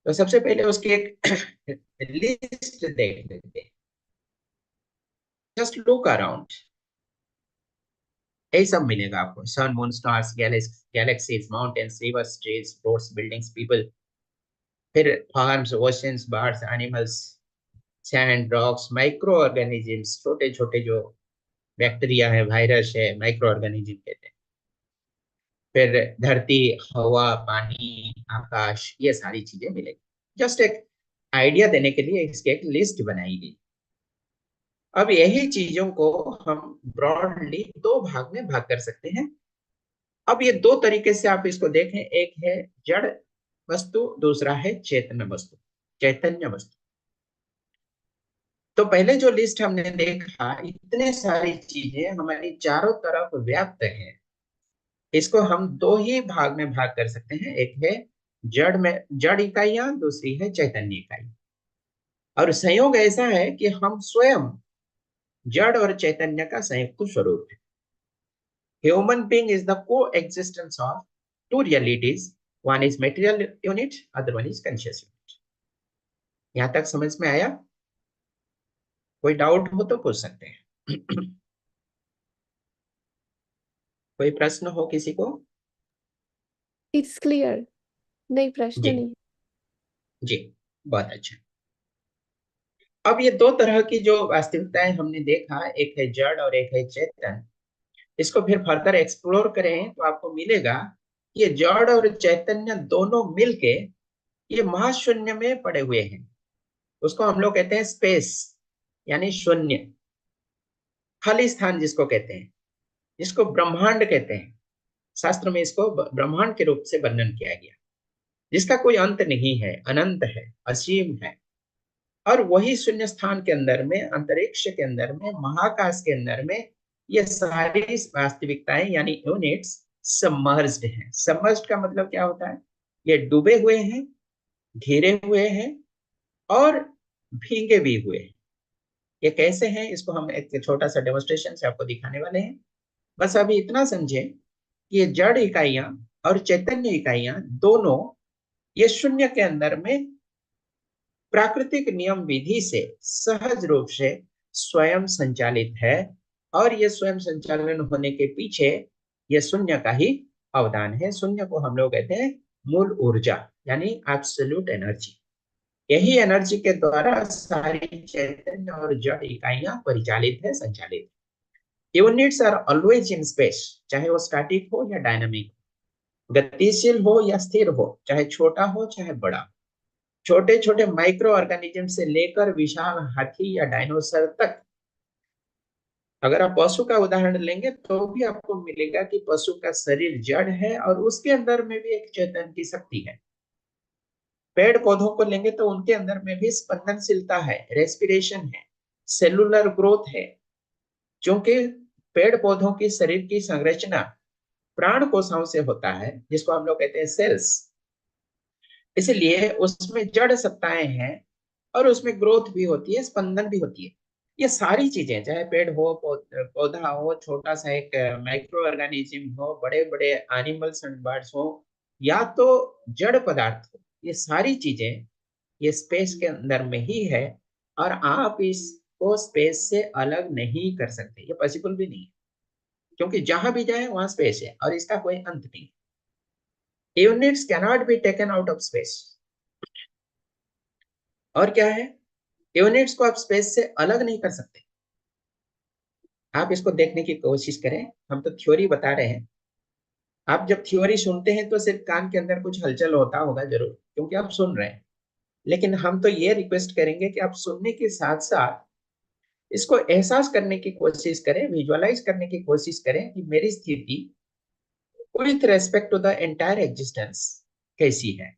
सबसे पहले उसकी एक लिस्ट देख लेते हैं। जस्ट लुक अराउंड, यही सब मिलेगा आपको। Sun, moon, stars, galaxies, mountains, rivers, trees, roads, buildings, people, फिर farms, oceans, birds, animals, sand, rocks, micro organisms, छोटे छोटे जो बैक्टीरिया है, वायरस है, माइक्रो ऑर्गेनिज्म कहते हैं, फिर धरती, हवा, पानी, आकाश, ये सारी चीजें मिलेगी। जस्ट एक आइडिया देने के लिए इसकी एक लिस्ट बनाई गई। अब यही चीजों को हम ब्रॉडली दो भाग में भाग कर सकते हैं। अब ये दो तरीके से आप इसको देखें, एक है जड़ वस्तु, दूसरा है चैतन्य वस्तु, चैतन्य वस्तु। तो पहले जो लिस्ट हमने देखा, इतने सारी चीजें हमारी चारों तरफ व्याप्त है, इसको हम दो ही भाग में भाग कर सकते हैं। एक है जड़ इकाइयां, दूसरी है चैतन्य इकाई। और संयोग ऐसा है कि हम स्वयं जड़ और चैतन्य का संयुक्त स्वरूप है। Human being is the coexistence of two realities, one is material unit, other one is conscious unit. यहां तक समझ में आया? कोई डाउट हो तो पूछ सकते हैं। कोई प्रश्न हो किसी को? इट्स क्लियर, नहीं प्रश्न जी नहीं। जी, बहुत अच्छा। अब ये दो तरह की जो वास्तविकताएं हमने देखा, एक है जड़ और एक है चेतन, इसको फिर फर्दर एक्सप्लोर करें तो आपको मिलेगा ये जड़ और चैतन्य दोनों मिलके ये महाशून्य में पड़े हुए हैं। उसको हम लोग कहते हैं स्पेस, यानी शून्य, खाली स्थान जिसको कहते हैं, जिसको ब्रह्मांड कहते हैं। शास्त्र में इसको ब्रह्मांड के रूप से वर्णन किया गया, जिसका कोई अंत नहीं है, अनंत है, असीम है। और वही शून्य स्थान के अंदर में, अंतरिक्ष के अंदर में, महाकाश के अंदर में ये सारी वास्तविकताएं यानी यूनिट्स सबमर्ज्ड हैं। सबमर्ज्ड का मतलब क्या होता है? ये डूबे हुए हैं, घिरे हुए हैं और भीगे भी हुए हैं। ये कैसे हैं, इसको हम एक छोटा सा डेमोन्स्ट्रेशन से आपको दिखाने वाले हैं। बस अभी इतना समझें कि ये जड़ इकाइयां और चैतन्य इकाइयां दोनों ये शून्य के अंदर में प्राकृतिक नियम विधि से सहज रूप से स्वयं संचालित है, और ये स्वयं संचालन होने के पीछे ये शून्य का ही अवदान है। शून्य को हम लोग कहते हैं मूल ऊर्जा, यानी एब्सोल्यूट एनर्जी। यही एनर्जी के द्वारा सारी चैतन्य और जड़ इकाइयां परिचालित है, संचालित है। Units are always in space, चाहे वो स्टैटिक हो या डायनामिक, गतिशील हो या स्थिर हो, चाहे छोटा हो चाहे बड़ा, छोटे छोटे माइक्रो ऑर्गेनिज्म से लेकर विशाल हाथी या डायनासोर तक। अगर आप पशु का उदाहरण लेंगे तो भी आपको मिलेगा कि पशु का शरीर जड़ है और उसके अंदर में भी एक चेतन की शक्ति है। पेड़ पौधों को लेंगे तो उनके अंदर में भी स्पंदनशीलता है, रेस्पिरेशन है, सेलुलर ग्रोथ है। क्योंकि पेड़ पौधों की शरीर की संरचना प्राण कोशिकाओं से होता है, जिसको हम लोग कहते हैं सेल्स। इसलिए उसमें जड़ सत्ताएं हैं और उसमें ग्रोथ भी होती है, स्पंदन भी होती है। ये सारी चीजें, चाहे पेड़ हो, पौधा हो, छोटा सा एक माइक्रो ऑर्गेनिज्म हो, बड़े बड़े एनिमल्स एंड बर्ड्स हो, या तो जड़ पदार्थ हो, ये सारी चीजें ये स्पेस के अंदर में ही है। और आप इसको स्पेस से अलग नहीं कर सकते, ये पॉसिबल भी नहीं है, क्योंकि जहां भी जाए वहां स्पेस है और इसका कोई अंत नहीं। Units cannot be taken out of space. और क्या है, यूनिट्स को आप स्पेस से अलग नहीं कर सकते। आप इसको देखने की कोशिश करें, हम तो थ्योरी बता रहे हैं। आप जब थ्योरी सुनते हैं तो सिर्फ कान के अंदर कुछ हलचल होता होगा जरूर, क्योंकि आप सुन रहे हैं। लेकिन हम तो ये रिक्वेस्ट करेंगे कि आप सुनने के साथ साथ इसको एहसास करने की कोशिश करें, विजुअलाइज करने की कोशिश करें कि मेरी स्थिति with respect to the entire existence कैसी है।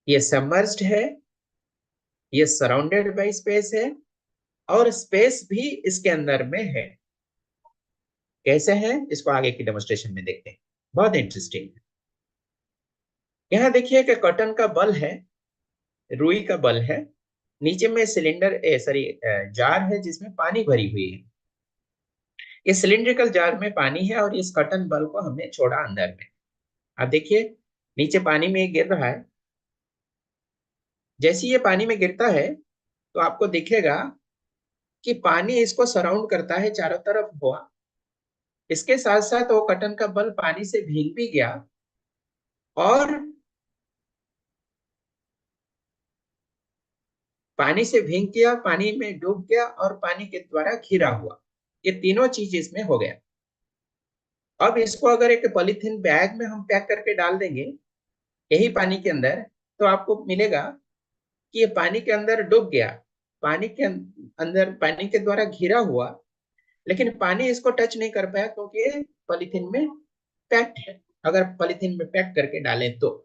ये सबमर्ज्ड है, ये सराउंडेड बाय स्पेस है, और स्पेस भी इसके अंदर में है। कैसे है, इसको आगे की डेमोन्स्ट्रेशन में देखते हैं, बहुत इंटरेस्टिंग है। यहाँ देखिए कि कॉटन का बल है, रुई का बल है, नीचे में सिलेंडर सॉरी जार है जिसमें पानी भरी हुई है। ये सिलिंड्रिकल जार में पानी है और इस कॉटन बल को हमने छोड़ा अंदर में। अब देखिए नीचे पानी में गिर रहा है। जैसे ये पानी में गिरता है तो आपको दिखेगा कि पानी इसको सराउंड करता है चारों तरफ हुआ। इसके साथ साथ वो कॉटन का बल पानी से भीग भी गया और पानी से भीग गया, पानी में डूब गया और पानी के द्वारा घिरा हुआ। ये तीनों चीज इसमें हो गया। अब इसको अगर एक पॉलीथीन बैग में हम पैक करके डाल देंगे यही पानी के अंदर, तो आपको मिलेगा कि ये पानी के अंदर डूब गया, पानी के अंदर पानी के द्वारा घिरा हुआ, लेकिन पानी इसको टच नहीं कर पाया क्योंकि ये पॉलीथीन में पैक्ड है। अगर पॉलीथीन में पैक करके डालें तो।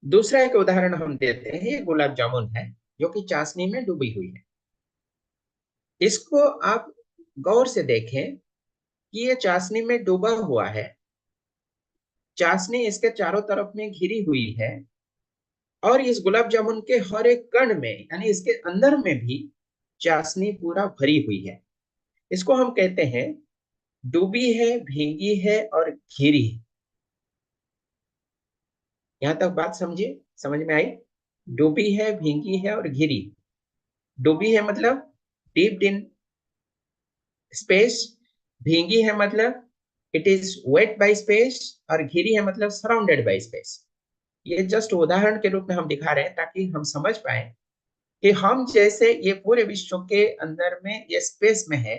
दूसरा एक उदाहरण हम देते हैं, ये गुलाब जामुन है जो कि चाशनी में डूबी हुई है। इसको आप गौर से देखें कि ये चाशनी में डूबा हुआ है, चाशनी इसके चारों तरफ में घिरी हुई है और इस गुलाब जामुन के हर एक कण में यानी इसके अंदर में भी चाशनी पूरा भरी हुई है। इसको हम कहते हैं डूबी है, भीगी है और घिरी है। यहां तक बात समझिए, समझ में आई? डूबी है, भीगी है और घिरी। डूबी है मतलब डीप इन स्पेस, भीगी है मतलब it is weight by space, और घिरी है मतलब सराउंडेड बाय स्पेस। ये जस्ट उदाहरण के रूप में हम दिखा रहे हैं ताकि हम समझ पाए कि हम जैसे ये पूरे विश्व के अंदर में ये स्पेस में है।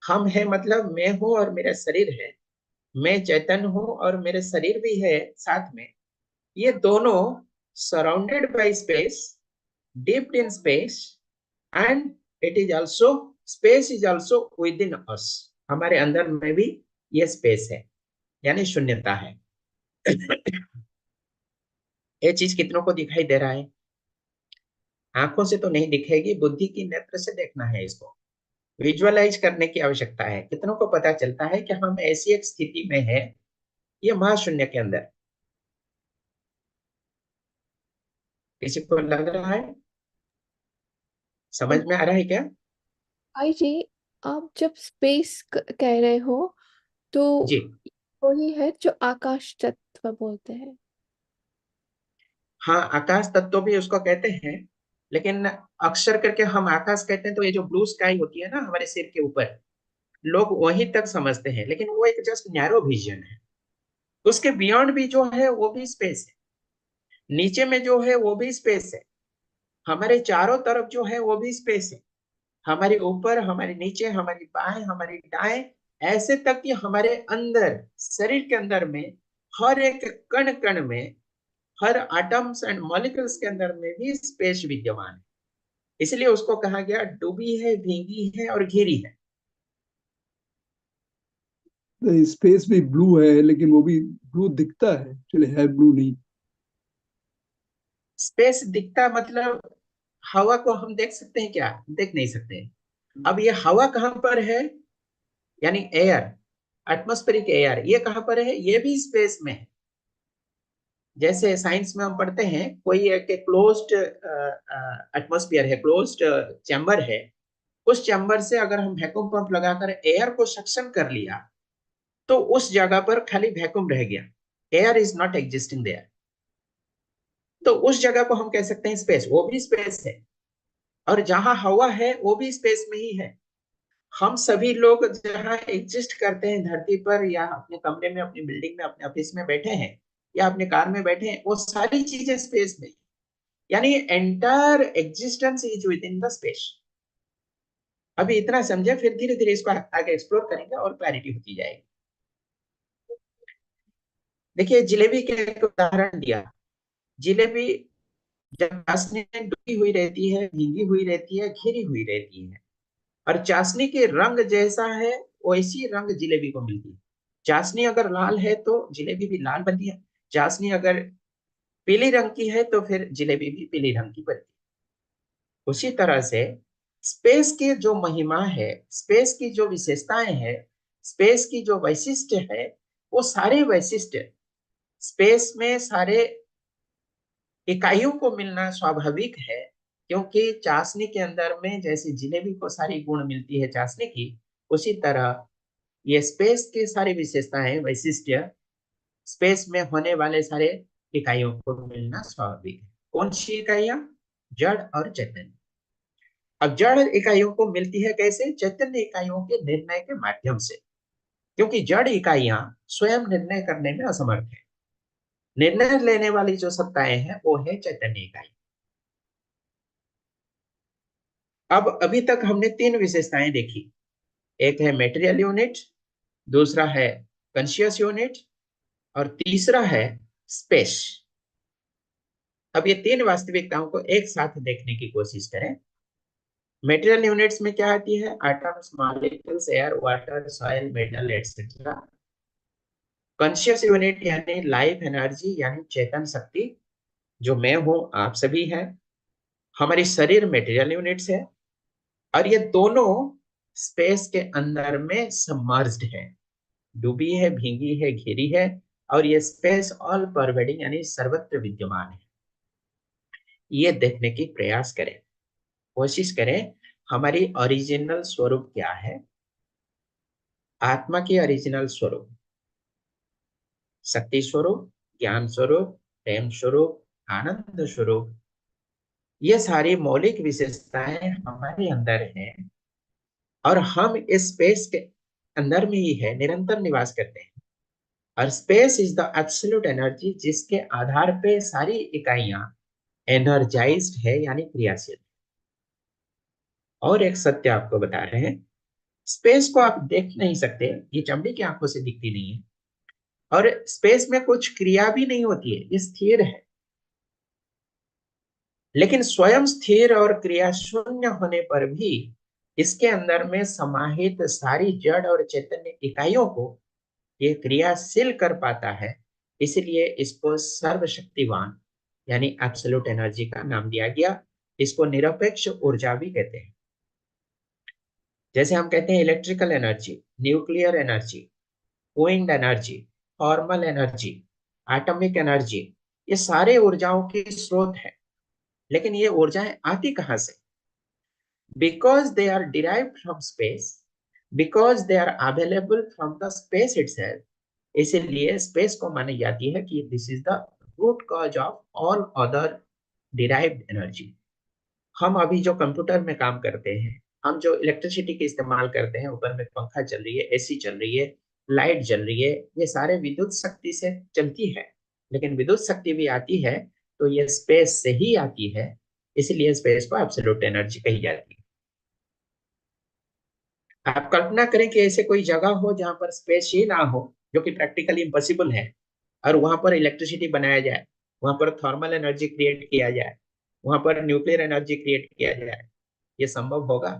हम है मतलब मैं हूं और मेरा शरीर है, मैं चैतन्य हूं और मेरे शरीर भी है साथ में। ये दोनों surrounded by space, deep in space, and it is also space is also within us. हमारे अंदर में भी ये स्पेस है, यानी शून्यता है। ये चीज कितनों को दिखाई दे रहा है? आंखों से तो नहीं दिखेगी, बुद्धि की नेत्र से देखना है, इसको विजुअलाइज करने की आवश्यकता है। कितनों को पता चलता है कि हम ऐसी एक स्थिति में है, ये महाशून्य के अंदर? किसी को लग रहा है, समझ में आ रहा है क्या? भाई जी, आप जब स्पेस कह रहे हो तो जी वही है जो आकाश तत्व बोलते हैं। हाँ, आकाश तत्व भी उसको कहते हैं, लेकिन अक्सर करके हम आकाश कहते हैं तो ये जो ब्लू स्काई होती है ना हमारे सिर के ऊपर, लोग वहीं तक समझते हैं, लेकिन वो एक जस्ट नैरो विजन है। उसके बियॉन्ड भी जो है वो भी स्पेस है, नीचे में जो है वो भी स्पेस है, हमारे चारों तरफ जो है वो भी स्पेस है, हमारे ऊपर, हमारे नीचे, हमारी बाएं, हमारी दाएं, ऐसे तक कि हमारे अंदर शरीर के अंदर में हर एक कण कण में, हर एटम्स एंड मॉलिक्यूल्स के अंदर में भी स्पेस विद्यमान है। इसलिए उसको कहा गया डूबी है, भीगी है और घिरी है। स्पेस भी ब्लू है, लेकिन वो भी ब्लू दिखता है, एक्चुअली है ब्लू नहीं। स्पेस दिखता मतलब हवा को हम देख सकते हैं क्या? देख नहीं सकते। अब ये हवा कहाँ पर है? यानी एयर, एटमॉस्फेरिक एयर, ये कहाँ पर है? ये भी स्पेस में है। जैसे साइंस में हम पढ़ते हैं कोई एक क्लोज्ड एटमॉस्फेयर है, क्लोज्ड चैम्बर है, उस चैम्बर से अगर हम वैक्यूम पंप लगाकर एयर को सक्शन कर लिया तो उस जगह पर खाली वैक्यूम रह गया, air is not existing there, तो उस जगह को हम कह सकते हैं स्पेस, वो भी स्पेस है। और जहां हवा है वो भी स्पेस में ही है। हम सभी लोग जहाँ एग्जिस्ट करते हैं धरती पर, या अपने कमरे में, अपनी बिल्डिंग में, अपने ऑफिस में बैठे हैं, या अपने कार में बैठे हैं, वो सारी चीजें स्पेस में, यानी entire existence is with in the space. अभी इतना समझे, फिर धीरे धीरे इसको आगे एक्सप्लोर करेंगे और क्लैरिटी होती जाएगी। देखिए जिलेबी के एक उदाहरण दिया। जिलेबी जब चाशनी में डूबी हुई रहती है, भींगी हुई रहती है, घिरी हुई रहती है, और चाशनी के रंग जैसा है वैसी रंग जिलेबी को मिलती है। चाशनी अगर लाल है तो जिलेबी भी लाल बनती है, चाशनी अगर पीली रंग की है तो फिर जिलेबी भी पीली रंग की बनती है। उसी तरह से स्पेस की जो महिमा है, स्पेस की जो विशेषताएं हैं, स्पेस की जो वैशिष्ट्य है, वो सारे वैशिष्ट्य स्पेस में सारे इकाइयों को मिलना स्वाभाविक है। क्योंकि चाशनी के अंदर में जैसे जिलेबी को सारी गुण मिलती है चाशनी की, उसी तरह ये स्पेस के सारी विशेषताएं, वैशिष्ट्य स्पेस में होने वाले सारे इकाइयों को मिलना स्वाभाविक है। कौन सी इकाइयां? जड़ और चैतन्य। अब जड़ इकाइयों को मिलती है कैसे? चैतन्य इकाइयों के निर्णय के माध्यम से, क्योंकि जड़ इकाइयां स्वयं निर्णय करने में असमर्थ है। निर्णय लेने वाली जो सत्ताएं हैं वो है चैतन्य इकाई। अब अभी तक हमने तीन विशेषताएं देखी, एक है मेटेरियल यूनिट, दूसरा है कॉन्शियस यूनिट, और तीसरा है स्पेस। अब ये तीन वास्तविकताओं को एक साथ देखने की कोशिश करें। मेटेरियल यूनिट्स में क्या आती है? Atoms, molecules, air, water, soil, metal etcetera. Conscious unit यानी लाइफ एनर्जी, यानी चेतन शक्ति, जो मैं हूं, आप सभी हैं। हमारी शरीर मेटेरियल यूनिट्स है, और ये दोनों स्पेस के अंदर में सबमर्ज्ड है, डूबी है, भींगी है, घिरी है, और ये स्पेस ऑल परवेडिंग यानी सर्वत्र विद्यमान है। ये देखने की प्रयास करें, कोशिश करें हमारी ओरिजिनल स्वरूप क्या है। आत्मा की ओरिजिनल स्वरूप शक्ति स्वरूप, ज्ञान स्वरूप, प्रेम स्वरूप, आनंद स्वरूप, ये सारी मौलिक विशेषताएं हमारे अंदर हैं, और हम इस स्पेस के अंदर में ही है, निरंतर निवास करते हैं। और space is the absolute energy, जिसके आधार पे सारी इकाइयां एनर्जाइज्ड है, यानी क्रियाशील। और एक सत्य आपको बता रहे हैं, स्पेस को आप देख नहीं सकते, ये चमड़ी की आंखों से दिखती नहीं है, और स्पेस में कुछ क्रिया भी नहीं होती है, ये स्थिर है। लेकिन स्वयं स्थिर और क्रिया शून्य होने पर भी इसके अंदर में समाहित सारी जड़ और चैतन्य इकाइयों को ये क्रियाशील कर पाता है। इसलिए इसको सर्वशक्तिवान यानी एब्सोल्यूट एनर्जी का नाम दिया गया। इसको निरपेक्ष ऊर्जा भी कहते हैं। जैसे हम कहते हैं electrical energy, nuclear energy, wind energy, thermal energy, atomic energy, ये सारे ऊर्जाओं के स्रोत है। लेकिन ये ऊर्जाएं आती कहां से? Because they are derived from space, because they are available from the space itself. इसीलिए स्पेस को मानी जाती है कि this is the root cause of all other derived energy. हम अभी जो कंप्यूटर में काम करते हैं, हम जो इलेक्ट्रिसिटी के इस्तेमाल करते हैं, ऊपर में पंखा चल रही है, एसी चल रही है, लाइट जल रही है, ये सारे विद्युत शक्ति से चलती है। लेकिन विद्युत शक्ति भी आती है तो ये स्पेस से ही आती है, इसलिए स्पेस को एब्सोल्यूट एनर्जी कही जाती है। आप कल्पना करें कि ऐसे कोई जगह हो जहां पर स्पेस ही ना हो, जो कि प्रैक्टिकली इम्पॉसिबल है, और वहां पर इलेक्ट्रिसिटी बनाया जाए, वहां पर थर्मल एनर्जी क्रिएट किया जाए, वहां पर न्यूक्लियर एनर्जी क्रिएट किया जाए, ये संभव होगा?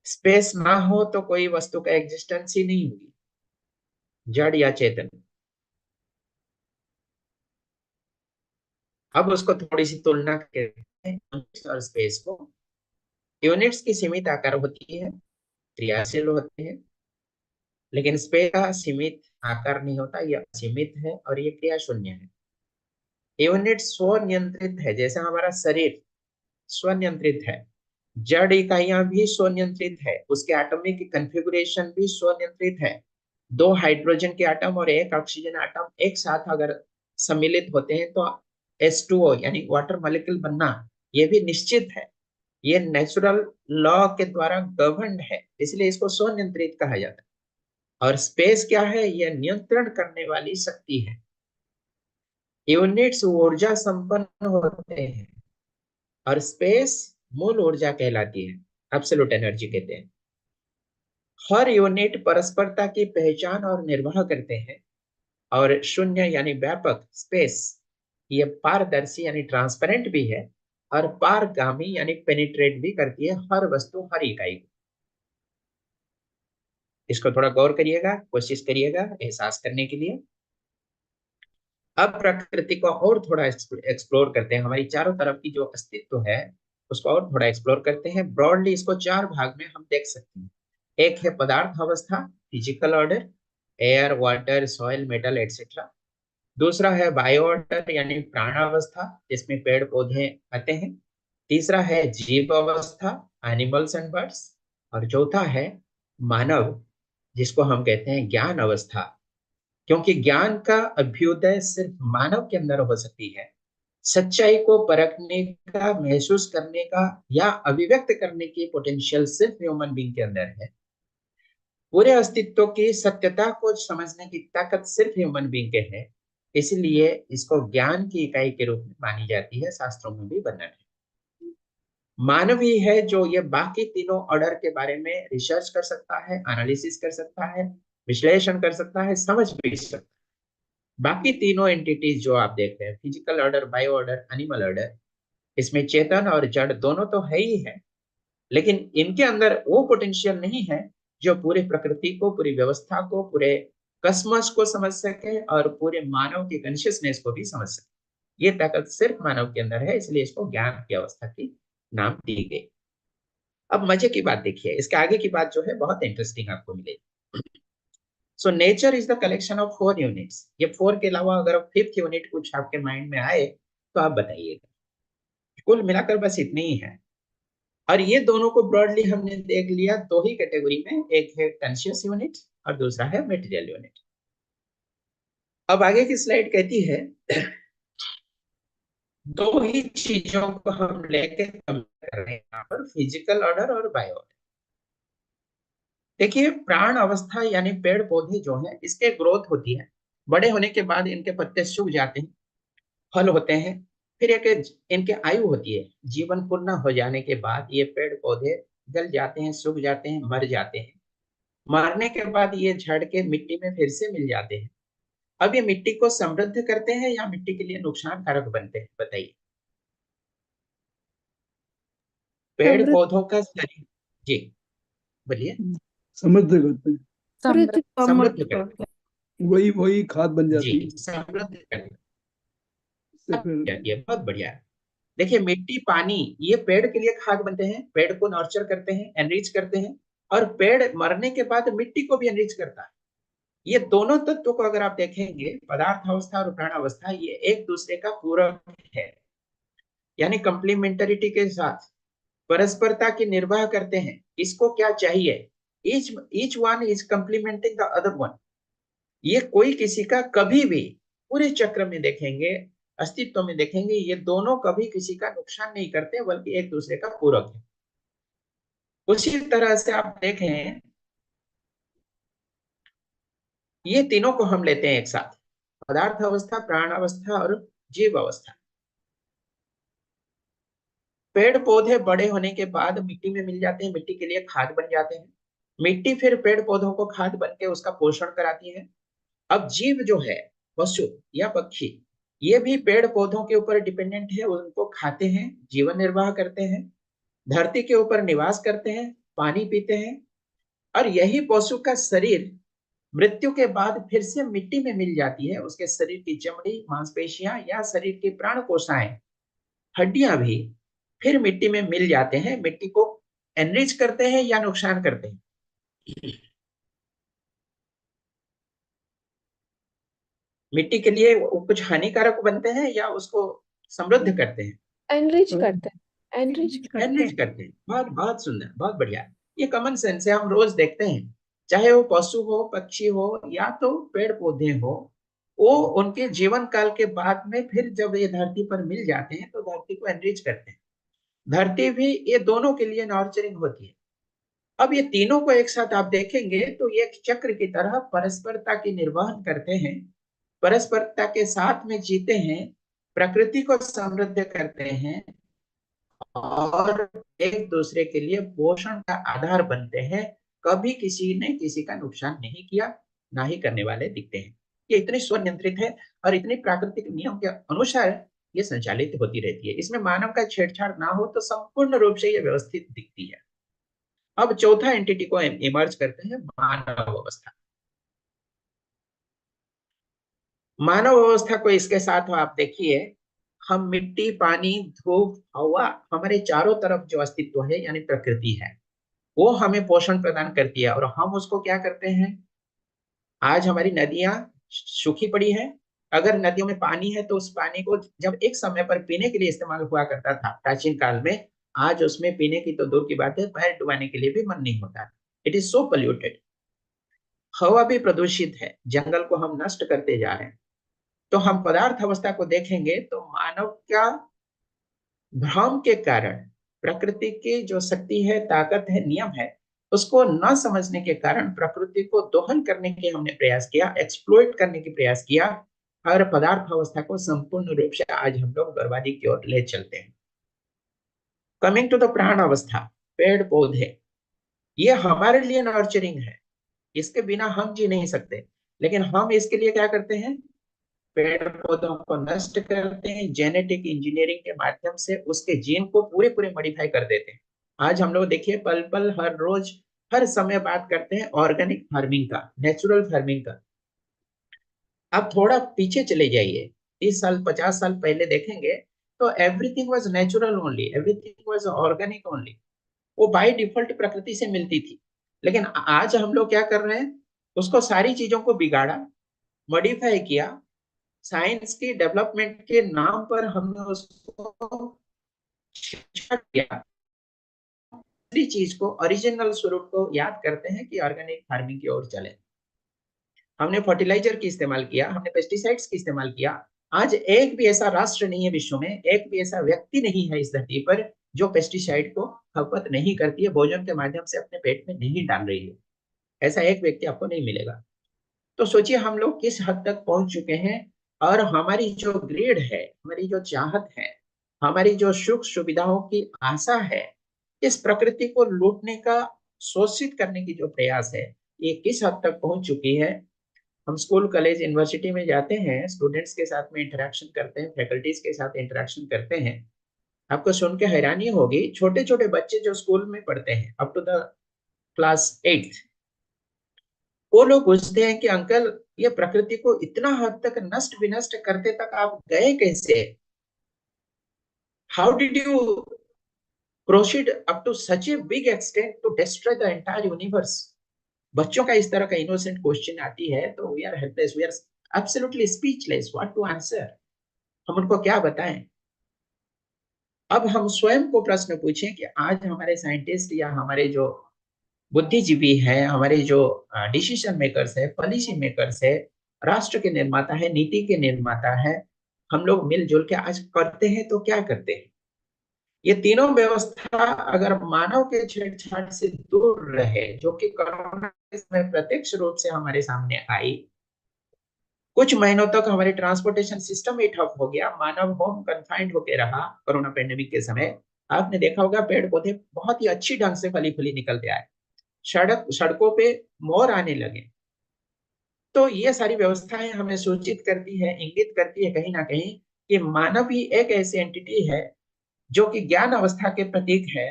स्पेस ना हो तो कोई वस्तु का एग्जिस्टेंस ही नहीं होगी, जड़ या चेतन। अब उसको थोड़ी सी तुलना करते हैं यूनिट्स और स्पेस को। यूनिट्स की सीमित आकार होती है, क्रियाशील होते हैं, लेकिन स्पेस का सीमित आकार नहीं होता, यह असीमित है और ये क्रिया शून्य है। यूनिट स्वनियंत्रित है, जैसे हमारा शरीर स्वनियंत्रित है, जड़ इकाइयां भी स्वनियंत्रित है, उसके एटॉमिक कॉन्फ़िगरेशन भी स्वनियंत्रित है। 2 हाइड्रोजन के एटम और 1 ऑक्सीजन एटम एक साथ अगर सम्मिलित होते हैं तो H2O यानी वाटर मॉलिक्यूल बनना ये भी निश्चित है, ये नेचुरल लॉ के द्वारा गवर्न्ड है, इसलिए इसको स्वनियंत्रित कहा जाता है। और स्पेस क्या है? यह नियंत्रण करने वाली शक्ति है। यूनिट्स ऊर्जा संपन्न होते हैं और स्पेस मूल ऊर्जा कहलाती है, एब्सोल्यूट एनर्जी कहते हैं। हर यूनिट परस्परता की पहचान और निर्वाह करते हैं, और शून्य यानी व्यापक स्पेस ये पारदर्शी यानी ट्रांसपेरेंट भी है और पारगामी यानी पेनिट्रेट भी करती है हर वस्तु, हर इकाई को। इसको थोड़ा गौर करिएगा, कोशिश करिएगा एहसास करने के लिए। अब प्रकृति को और थोड़ा एक्सप्लोर करते हैं, हमारी चारों तरफ की जो अस्तित्व है उसको और थोड़ा एक्सप्लोर करते हैं। ब्रॉडली इसको 4 भाग में हम देख सकते हैं। एक है पदार्थ अवस्था, physical order, air, water, soil, metal etcetera. दूसरा है बायो ऑर्डर यानी प्राणावस्था, जिसमें पेड़ पौधे आते हैं। तीसरा है जीव अवस्था, एनिमल्स एंड बर्ड्स। और चौथा है मानव, जिसको हम कहते हैं ज्ञान अवस्था, क्योंकि ज्ञान का अभ्युदय सिर्फ मानव के अंदर हो सकती है। सच्चाई को परखने का, महसूस करने का या अभिव्यक्त करने की पोटेंशियल सिर्फ ह्यूमन बीइंग के अंदर है। पूरे अस्तित्व की सत्यता को समझने की ताकत सिर्फ ह्यूमन बीइंग के है, इसलिए इसको ज्ञान की इकाई के रूप में मानी जाती है, शास्त्रों में भी वर्णन है। मानव ही है जो ये बाकी तीनों ऑर्डर के बारे में रिसर्च कर सकता है, एनालिसिस कर सकता है, विश्लेषण कर सकता है, समझ भी सकता है। बाकी तीनों एंटिटीज जो आप देख रहे हैं, physical order, bio order, animal order, इसमें चेतन और जड़ दोनों तो है ही है, लेकिन इनके अंदर वो पोटेंशियल नहीं है जो पूरी प्रकृति को, पूरी व्यवस्था को, पूरे कस्मस को समझ सके और पूरे मानव की कॉन्शियसनेस को भी समझ सके। ये ताकत सिर्फ मानव के अंदर है, इसलिए इसको ज्ञान की अवस्था की नाम दी गई। अब मजे की बात देखिए, इसके आगे की बात जो है बहुत इंटरेस्टिंग आपको मिलेगी। So nature is the collection of 4 units. ये 4 के अलावा अगर 5th यूनिट कुछ आपके माइंड में आए तो आप बताइएगा। कुल मिलाकर बस इतनी ही है। और ये दोनों को ब्रॉडली हमने देख लिया 2 ही कैटेगरी में, एक है कॉन्शियस यूनिट और दूसरा है मटेरियल यूनिट। अब आगे की स्लाइड कहती है 2 ही चीजों को हम लेके कंपेयर कर रहे हैं यहाँ पर, फिजिकल ऑर्डर और बायो ऑर्डर। देखिए प्राण अवस्था यानी पेड़ पौधे जो है इसके ग्रोथ होती है, बड़े होने के बाद इनके पत्ते सूख जाते हैं, फल होते हैं, फिर एक इनके आयु होती है, जीवन पूर्ण हो जाने के बाद ये पेड़ पौधे गल जाते हैं, सूख जाते हैं, मर जाते हैं। मरने के बाद ये झड़ के मिट्टी में फिर से मिल जाते हैं। अब ये मिट्टी को समृद्ध करते हैं या मिट्टी के लिए नुकसानकारक बनते हैं, बताइए। पेड़ समृद्ध पौधों का शरीर, जी बोलिए। समृद्ध करते हैं, समृद्ध समृद्ध करते हैं, वही वही खाद बन जी जाती है। समृद्ध करते इससे फिर जाती है, बहुत बढ़िया। देखिए मिट्टी, पानी, ये पेड़ के लिए खाद बनते हैं, पेड़ को नर्चर करते हैं, एनरिच करते हैं, और पेड़ मरने के बाद मिट्टी को भी एनरिच करता है। ये दोनों तत्वों को अगर आप देखेंगे, पदार्थ अवस्था और प्राण अवस्था, ये एक दूसरे का पूरक है, यानी कंप्लीमेंटरिटी के साथ परस्परता की निर्वाह करते हैं। इसको क्या चाहिए, each one is complementing the other one. ये कोई किसी का कभी भी, पूरे चक्र में देखेंगे, अस्तित्व में देखेंगे, ये दोनों कभी किसी का नुकसान नहीं करते, बल्कि एक दूसरे का पूरक है। उसी तरह से आप देखें, ये तीनों को हम लेते हैं एक साथ, पदार्थ अवस्था, प्राण अवस्था और जीव अवस्था। पेड़ पौधे बड़े होने के बाद मिट्टी में मिल जाते हैं, मिट्टी के लिए खाद बन जाते हैं, मिट्टी फिर पेड़ पौधों को खाद बन के उसका पोषण कराती है। अब जीव जो है, पशु या पक्षी, ये भी पेड़ पौधों के ऊपर डिपेंडेंट है, उनको खाते हैं, जीवन निर्वाह करते हैं, धरती के ऊपर निवास करते हैं, पानी पीते हैं। और यही पशु का शरीर मृत्यु के बाद फिर से मिट्टी में मिल जाती है, उसके शरीर की चमड़ी, मांसपेशियां या शरीर की प्राण कोशिकाएं, हड्डियां भी फिर मिट्टी में मिल जाते हैं। मिट्टी को एनरिच करते हैं या नुकसान करते हैं? मिट्टी के लिए वो कुछ हानिकारक बनते हैं या उसको समृद्ध करते हैं? एनरिच करते हैं, एनरिच एनरिच करते हैं। बहुत बहुत सुंदर, बहुत बढ़िया। ये कॉमन सेंस है, हम रोज देखते हैं, चाहे वो पशु हो, पक्षी हो या तो पेड़ पौधे हो, वो उनके जीवन काल के बाद में फिर जब ये धरती पर मिल जाते हैं तो धरती को एनरिच करते हैं। धरती भी ये दोनों के लिए नॉर्चरिंग होती है। अब ये तीनों को एक साथ आप देखेंगे तो ये एक चक्र की तरह परस्परता की निर्वहन करते हैं, परस्परता के साथ में जीते हैं, प्रकृति को समृद्ध करते हैं और एक दूसरे के लिए पोषण का आधार बनते हैं। कभी किसी ने किसी का नुकसान नहीं किया, ना ही करने वाले दिखते हैं। ये इतनी स्वनियंत्रित है और इतनी प्राकृतिक नियम के अनुसार ये संचालित होती रहती है। इसमें मानव का छेड़छाड़ ना हो तो संपूर्ण रूप से ये व्यवस्थित दिखती है। अब चौथा एंटिटी को इमर्ज करते हैं, मानव अवस्था। मानव अवस्था को इसके साथ आप देखिए, हम मिट्टी, पानी, धूप, हवा, हमारे चारों तरफ जो अस्तित्व है यानी प्रकृति है, वो हमें पोषण प्रदान करती है और हम उसको क्या करते हैं? आज हमारी नदियां सूखी पड़ी है, अगर नदियों में पानी है तो उस पानी को जब एक समय पर पीने के लिए इस्तेमाल हुआ करता था प्राचीन काल में, आज उसमें पीने की तो दूर की बात है, पैर डुबाने के लिए भी मन नहीं होता। It is so polluted. हवा भी प्रदूषित है, जंगल को हम नष्ट करते जा रहे हैं। तो हम पदार्थ अवस्था को देखेंगे तो मानव का भ्रम के कारण, प्रकृति की जो शक्ति है, ताकत है, नियम है, उसको न समझने के कारण प्रकृति को दोहन करने के हमने प्रयास किया, एक्सप्लॉइट करने की प्रयास किया और पदार्थ अवस्था को संपूर्ण रूप से आज हम लोग बर्बादी की ओर ले चलते हैं। कमिंग टू द प्राण अवस्था, पेड़ पौधे, ये हमारे लिए नर्चरिंग है, इसके बिना हम जी नहीं सकते, लेकिन हम इसके लिए क्या करते हैं? पेड़ पौधों को नष्ट करते हैं, जेनेटिक इंजीनियरिंग के माध्यम से उसके जीन को पूरे पूरे मॉडिफाई कर देते हैं। आज हम लोग देखिए पल पल, हर रोज, हर समय बात करते हैं ऑर्गेनिक फार्मिंग का, नेचुरल फार्मिंग का। आप थोड़ा पीछे चले जाइए, 30 साल 50 साल पहले देखेंगे तो everything was natural only, everything was organic only, वो बाय डिफॉल्ट प्रकृति से मिलती थी। लेकिन आज हम लोग क्या कर रहे हैं? उसको सारी चीजों को बिगाड़ा, मॉडिफाई किया, साइंस की डेवलपमेंट के नाम पर हमने उसको शिक्षा दिया। दूसरी चीज को, ओरिजिनल स्वरूप को याद करते हैं कि ऑर्गेनिक फार्मिंग की ओर चले। हमने फर्टिलाइजर की इस्तेमाल किया, हमने पेस्टिसाइड्स की इस्तेमाल किया। आज एक भी ऐसा राष्ट्र नहीं है विश्व में, एक भी ऐसा व्यक्ति नहीं है इस धरती पर जो पेस्टिसाइड को खपत नहीं करती है, भोजन के माध्यम से अपने पेट में नहीं डाल रही है। ऐसा एक व्यक्ति आपको नहीं मिलेगा। तो सोचिए हम लोग किस हद तक पहुंच चुके हैं और हमारी जो ग्रीड है, हमारी जो चाहत है, हमारी जो सुख सुविधाओं की आशा है, इस प्रकृति को लूटने का, शोषित करने की जो प्रयास है, ये किस हद तक पहुंच चुकी है। हम स्कूल, कॉलेज, यूनिवर्सिटी में जाते हैं, स्टूडेंट्स के साथ में इंटरेक्शन करते हैं, फैकल्टीज के साथ इंटरेक्शन करते हैं, आपको सुन के हैरानी होगी, छोटे छोटे बच्चे जो स्कूल में पढ़ते हैं up to the class 8th, वो लोग पूछते हैं कि अंकल ये प्रकृति को इतना हद तक नष्ट विनष्ट करते तक आप गए कैसे? How did you proceed up to such a big extent to destroy the entire universe? बच्चों का इस तरह का इनोसेंट क्वेश्चन आती है तो we are helpless, we are absolutely speechless, what to answer. हम उनको क्या बताएं? अब हम स्वयं को प्रश्न पूछें कि आज हमारे साइंटिस्ट या हमारे जो बुद्धिजीवी है, हमारे जो डिसीजन मेकर्स है, पॉलिसी मेकर्स है, राष्ट्र के निर्माता है, नीति के निर्माता है, हम लोग मिलजुल के आज करते हैं तो क्या करते हैं? ये तीनों व्यवस्था अगर मानव के छेड़छाड़ से दूर रहे, जो कि कोरोना के समय प्रत्यक्ष रूप से हमारे सामने आई, कुछ महीनों तक हमारे ट्रांसपोर्टेशन सिस्टम ही ठप हो गया, मानव होम कन्फाइंड होकर रहा कोरोना पेंडेमिक के समय। आपने देखा होगा पेड़ पौधे बहुत ही अच्छी ढंग से फली फली निकलते आए, सड़कों पे मोर आने लगे। तो ये सारी व्यवस्थाएं हमें सूचित करती है, इंगित करती है कहीं ना कहीं कि मानव ही एक ऐसी एंटिटी है जो कि ज्ञान अवस्था के प्रतीक है।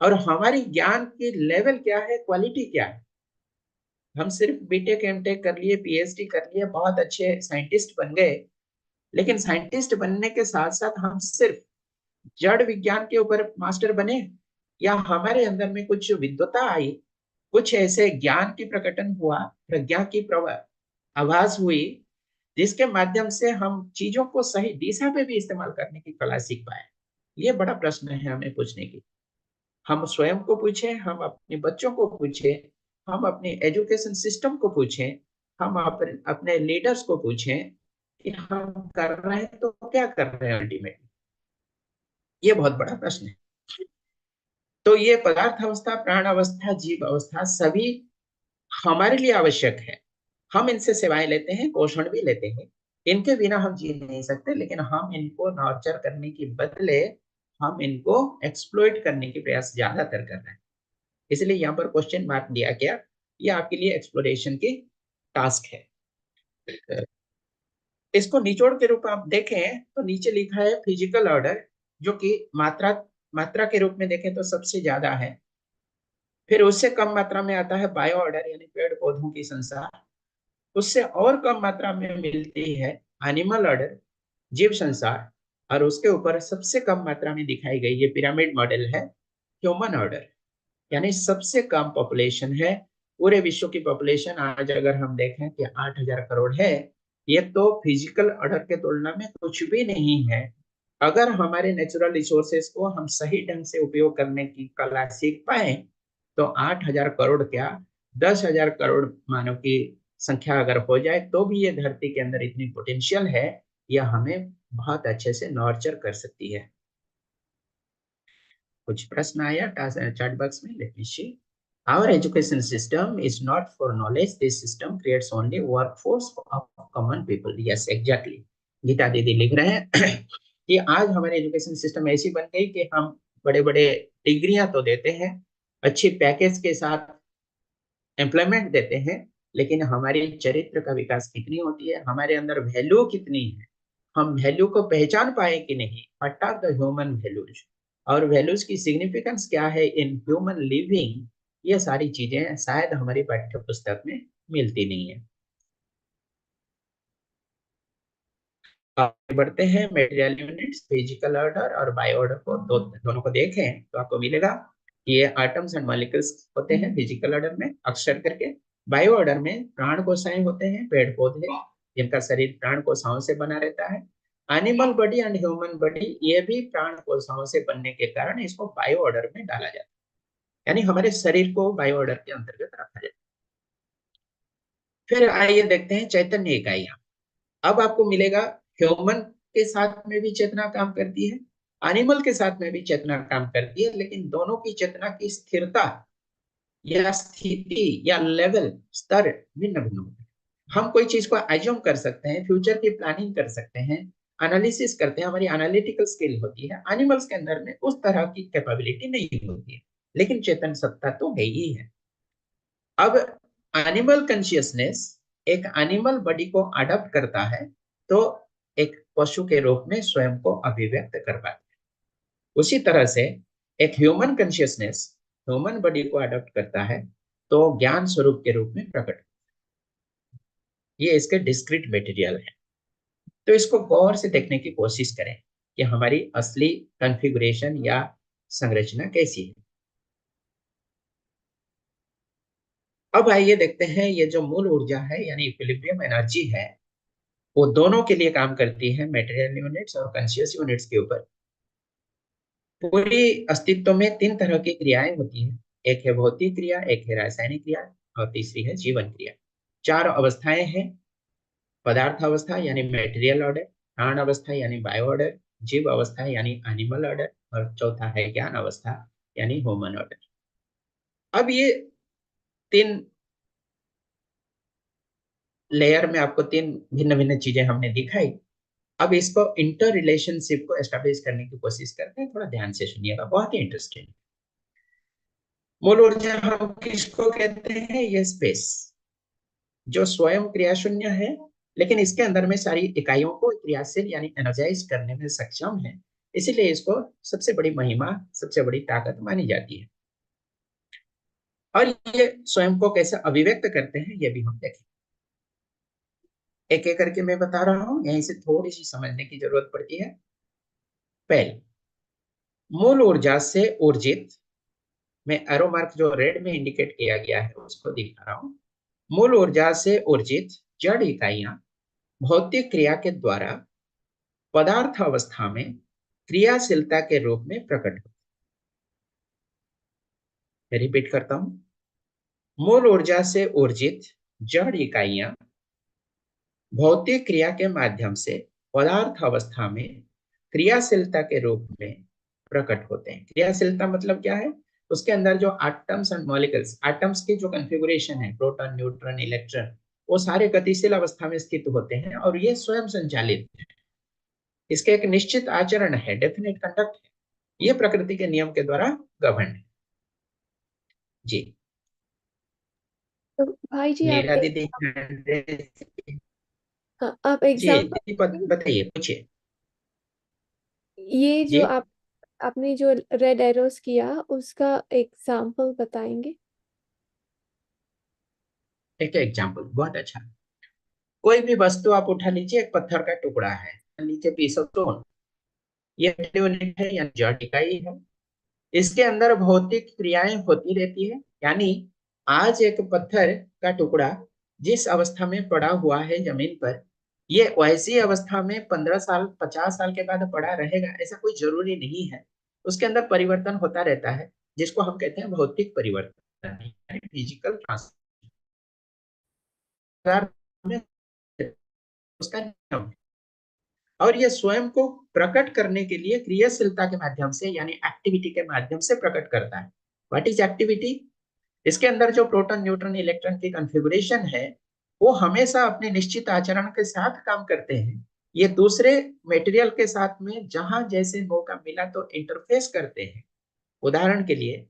और हमारी ज्ञान की लेवल क्या है, क्वालिटी क्या है, हम सिर्फ बीटेक एमटेक कर लिए, पीएचडी कर लिए, बहुत अच्छे साइंटिस्ट बन गए, लेकिन साइंटिस्ट बनने के साथ साथ हम सिर्फ जड़ विज्ञान के ऊपर मास्टर बने, या हमारे अंदर में कुछ विद्वता आई, कुछ ऐसे ज्ञान की प्रकटन हुआ, प्रज्ञा की आभास हुई, जिसके माध्यम से हम चीजों को सही दिशा पे भी इस्तेमाल करने की कला सीख पाए। ये बड़ा प्रश्न है हमें पूछने की। हम स्वयं को पूछे, हम अपने बच्चों को पूछे, हम अपने एजुकेशन सिस्टम को पूछे, हम अपने लीडर्स को पूछे कि हम कर रहे हैं तो क्या कर रहे हैं अल्टीमेटली। ये बहुत बड़ा प्रश्न है। तो ये पदार्थ अवस्था, प्राण अवस्था, जीव अवस्था सभी हमारे लिए आवश्यक है। हम इनसे सेवाएं लेते हैं, पोषण भी लेते हैं, इनके बिना हम जी नहीं सकते, लेकिन हम इनको नर्चर करने के बदले हम इनको एक्सप्लॉइट करने की प्रयास ज्यादातर कर रहे हैं। इसलिए यहाँ पर क्वेश्चन मार्क दिया गया, ये आपके लिए एक्सप्लोरेशन की टास्क है। इसको निचोड़ के रूप में आप देखें तो नीचे लिखा है फिजिकल ऑर्डर, जो कि मात्रा के रूप में देखें तो सबसे ज्यादा है। फिर उससे कम मात्रा में आता है बायो ऑर्डर, यानी पेड़ पौधों की संसार। उससे और कम मात्रा में मिलती है एनिमल ऑर्डर, जीव संसार। और उसके ऊपर सबसे कम मात्रा में दिखाई गई ये पिरामिड मॉडल है, ह्यूमन ऑर्डर, यानी सबसे कम पॉपुलेशन है। पूरे विश्व की पॉपुलेशन आज अगर हम देखें कि 8,000 करोड़ है। ये तो फिजिकल ऑर्डर के तुलना में कुछ भी नहीं है। अगर हमारे नेचुरल रिसोर्सेस को हम सही ढंग से उपयोग करने की कला सीख पाए तो 8,000 करोड़ क्या, 10,000 करोड़ मानव की संख्या अगर हो जाए तो भी ये धरती के अंदर इतनी पोटेंशियल है, यह हमें बहुत अच्छे से नर्चर कर सकती है। कुछ प्रश्न आया चैट बॉक्स में, let me see. Our education system is not for knowledge. This system creates only workforce of common people. Yes, exactly. Geeta दीदी लिख रहे हैं कि आज हमारे एजुकेशन सिस्टम ऐसी बन गई कि हम बड़े बड़े डिग्रियां तो देते हैं, अच्छी पैकेज के साथ एम्प्लॉयमेंट देते हैं, लेकिन हमारी चरित्र का विकास कितनी होती है, हमारे अंदर वैल्यू कितनी है, हम वैल्यू को पहचान पाए कि नहीं, what are the human values, और वैल्यूज की सिग्निफिकेंस क्या है इन ह्यूमन लिविंग, ये सारी चीजें शायद हमारी पाठ्य पुस्तक में मिलती नहीं है। आगे बढ़ते हैं, मटेरियल यूनिट्स, फिजिकल ऑर्डर और बायो ऑर्डर को दोनों को देखें तो आपको मिलेगा कि ये एटम्स एंड मॉलिक्यूल्स होते हैं फिजिकल ऑर्डर में अक्सर करके। बायो ऑर्डर में प्राण कोशिकाएं होते हैं, पेड़ पौधे जिनका शरीर प्राण कोशिकाओं से बना रहता है। Animal body and human body ये भी प्राण कोशिकाओं से बनने के कारण इसको बायो ऑर्डर में डाला जाता है, यानी हमारे शरीर को बायो ऑर्डर के अंतर्गत रखा जाता है। फिर आइए देखते हैं चैतन्य इकाइयां। अब आपको मिलेगा ह्यूमन के साथ में भी चेतना काम करती है, एनिमल के साथ में भी चेतना काम करती है, लेकिन दोनों की चेतना की स्थिरता या स्थिति या लेवल स्तर भिन्न भिन्न होते हैं। हम कोई चीज को एज्यूम कर सकते हैं, फ्यूचर की प्लानिंग कर सकते हैं, एनालिसिस करते हैं, हमारी एनालिटिकल स्किल होती है। एनिमल्स के अंदर में उस तरह की कैपेबिलिटी नहीं होती है, लेकिन चेतन सत्ता तो है ही है। अब एनिमल कॉन्शियसनेस एक एनिमल बॉडी को अडॉप्ट करता है तो एक पशु के रूप में स्वयं को अभिव्यक्त कर पाता है। उसी तरह से एक ह्यूमन कॉन्शियसनेस ह्यूमन बॉडी को अडॉप्ट करता है तो ज्ञान स्वरूप के रूप में प्रकट, ये इसके डिस्क्रीट मटेरियल है। तो इसको गौर से देखने की कोशिश करें कि हमारी असली कॉन्फ़िगरेशन या संरचना कैसी है। अब आइए देखते हैं ये जो मूल ऊर्जा है यानी इक्विलिब्रियम एनर्जी है, वो दोनों के लिए काम करती है, मटेरियल यूनिट्स और कॉन्शियस यूनिट्स के ऊपर। पूरी अस्तित्व में 3 तरह की क्रियाएं होती हैं, एक है भौतिक क्रिया, एक है रासायनिक क्रिया और तीसरी है जीवन क्रिया। 4 अवस्थाएं हैं, पदार्थ अवस्था यानी मटेरियल ऑर्डर, प्राण अवस्था यानी बायो ऑर्डर, जीव अवस्था यानी एनिमल ऑर्डर और चौथा है ज्ञान अवस्था यानी ह्यूमन ऑर्डर। अब ये 3 लेयर में आपको 3 भिन्न भिन्न चीजें हमने दिखाई। अब इसको इंटर रिलेशनशिप को एस्टेब्लिश करने की कोशिश करते हैं, थोड़ा ध्यान से सुनिएगा, बहुत ही इंटरेस्टिंग। मूल ऊर्जा हम किसको कहते हैं? ये स्पेस जो स्वयं क्रिया शून्य है, लेकिन इसके अंदर में सारी इकाइयों को क्रियाशील यानी एनर्जाइज करने में सक्षम है, इसीलिए इसको सबसे बड़ी महिमा, सबसे बड़ी ताकत मानी जाती है। और ये स्वयं को कैसे अभिव्यक्त करते हैं ये भी हम देखें। एक एक करके मैं बता रहा हूं, यहीं से थोड़ी सी समझने की जरूरत पड़ती है। पहले, मूल ऊर्जा से ऊर्जित, मैं एरो मार्क जो रेड में इंडिकेट किया गया है उसको दिखा रहा हूं। मूल ऊर्जा से ऊर्जित जड़ इकाइयां भौतिक क्रिया के द्वारा पदार्थ अवस्था में क्रियाशीलता के रूप में प्रकट होती है। मैं रिपीट करता हूं, मूल ऊर्जा से ऊर्जित जड़ इकाइयां भौतिक क्रिया के माध्यम से पदार्थ अवस्था में क्रियाशीलता के रूप में प्रकट होते हैं। क्रियाशीलता मतलब क्या है? उसके अंदर जो एटम्स एंड मॉलिक्यूल्स, एटम्स की जो कॉन्फ़िगरेशन है, प्रोटॉन, न्यूट्रॉन, इलेक्ट्रॉन, वो सारे गतिशील अवस्था में स्थित होते हैं और ये स्वयं संचालित है। इसके एक निश्चित आचरण है, डेफिनेट कंडक्ट है। ये प्रकृति के नियम के द्वारा गवर्न है। जी तो भाई जी नीरा आप दीदी, हाँ, आप जी एग्जाम्पल बताइए, पूछिए। ये जी, जो आपने जो रेड एरोस किया उसका एग्जाम्पल बताएंगे? एक एग्जाम्पल बहुत अच्छा। कोई भी वस्तु आप उठा लीजिए, एक पत्थर का टुकड़ा है, मान लीजिए पीस ऑफ स्टोन, ये यूनिट है या जड़ इकाई है। इसके अंदर भौतिक क्रियाएं होती रहती है। यानी आज एक पत्थर का टुकड़ा जिस अवस्था में पड़ा हुआ है जमीन पर, ये वैसी अवस्था में 15 साल 50 साल के बाद पड़ा रहेगा ऐसा कोई जरूरी नहीं है। उसके अंदर परिवर्तन होता रहता है, जिसको हम कहते हैं भौतिक परिवर्तन, फिजिकल ट्रांसफर। उसका नियम है। और ये स्वयं को प्रकट करने के लिए क्रियाशीलता के माध्यम से, यानी एक्टिविटी के माध्यम से प्रकट करता है। What is activity? इसके अंदर जो प्रोटॉन, न्यूट्रॉन, इलेक्ट्रॉन की कॉन्फ़िगरेशन है वो हमेशा अपने निश्चित आचरण के साथ काम करते हैं। ये दूसरे मटेरियल के साथ में जहां जैसे मौका मिला तो इंटरफेस करते हैं। उदाहरण के लिए,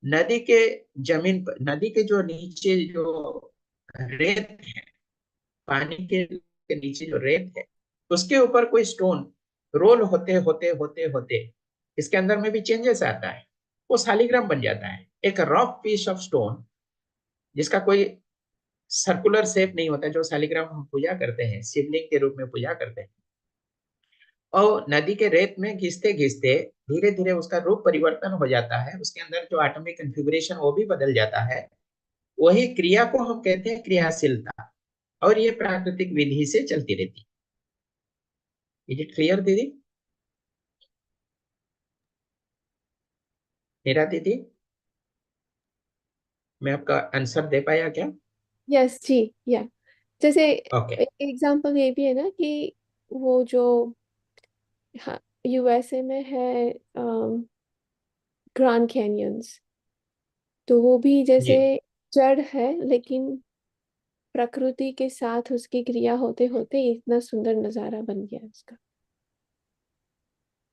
नदी के जमीन पर, नदी के जो नीचे जो रेत है, पानी के नीचे जो रेत है, उसके ऊपर कोई स्टोन रोल होते होते होते होते इसके अंदर में भी चेंजेस आता है, वो शालिग्राम बन जाता है। एक रॉक पीस ऑफ स्टोन जिसका कोई सर्कुलर शेप नहीं होता, जो शालिग्राम हम पूजा करते हैं, शिवलिंग के रूप में पूजा करते हैं, और नदी के रेत में घिसते घिसते धीरे धीरे उसका रूप परिवर्तन हो जाता है, उसके अंदर जो एटॉमिक कॉन्फ़िगरेशन वो भी बदल जाता है। वही क्रिया को हम कहते हैं क्रियाशीलता, और ये प्राकृतिक विधि से चलती रहती है। इज इट क्लियर दीदी? मीरा दीदी, मैं आपका आंसर दे पाया क्या? यस जी, या जैसे ओके। एग्जाम्पल ये भी है ना कि वो जो हाँ, यूएसए में है ग्रैंड कैनियंस, तो वो भी जी जैसे जड़ है लेकिन प्रकृति के साथ उसकी क्रिया होते होते इतना सुंदर नजारा बन गया उसका।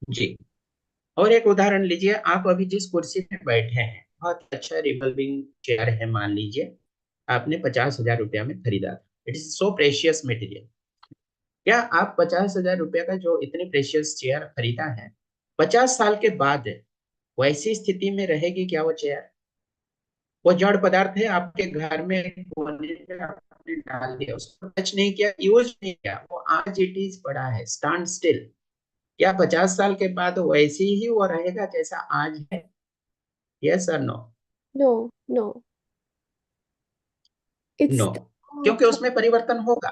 जी। और एक उदाहरण लीजिए, आप अभी जिस कुर्सी पे बैठे हैं, बहुत अच्छा रिवॉल्विंग चेयर है, मान लीजिए आपने 50,000 रुपया में खरीदा था। It is so precious material. क्या आप 50,000 रुपया का जो इतनी प्रेशियस चेयर खरीदा है, 50 साल के बाद वैसी स्थिति में रहेगी क्या वो चेयर? वो जड़ पदार्थ है, आपके घर में कोने पे आपने डाल दिया, उसको टच नहीं किया, यूज नहीं किया, वो आज इट इज पड़ा है, स्टैंड स्टिल। क्या 50 साल के बाद वैसे ही वो रहेगा जैसा आज है? यस और no? No, no, no, it's क्योंकि उसमें परिवर्तन होगा।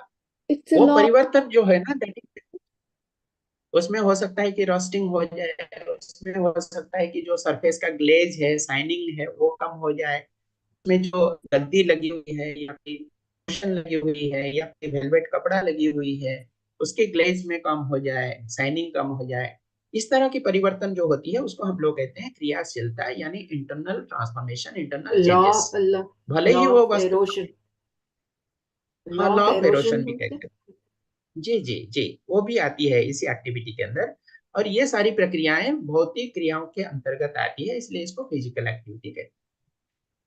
इट्स अ वो लॉ। परिवर्तन जो है ना, उसमें हो सकता है कि रोस्टिंग हो जाए, उसमें हो सकता है कि जो सरफेस का ग्लेज है, शाइनिंग है, वो कम हो जाए, उसमें जो गद्दी लगी हुई है या फिर कुशन लगी हुई है या फिर वेलवेट कपड़ा लगी हुई है, उसके ग्लेज में कम हो जाए, शाइनिंग कम हो जाए। इस तरह की परिवर्तन जो होती है उसको हम लोग कहते हैं क्रियाशीलता, यानी internal transformation, internal law changes. भले लॉ ही वो ऑफ वस्तु, एरोशन, हाँ, law law of of erosion erosion भी बोलते हैं। कहते हैं। जी जी जी, वो भी आती है इसी एक्टिविटी के अंदर। और ये सारी प्रक्रियाएं भौतिक क्रियाओं के अंतर्गत आती है, इसलिए इसको फिजिकल एक्टिविटी कहते हैं।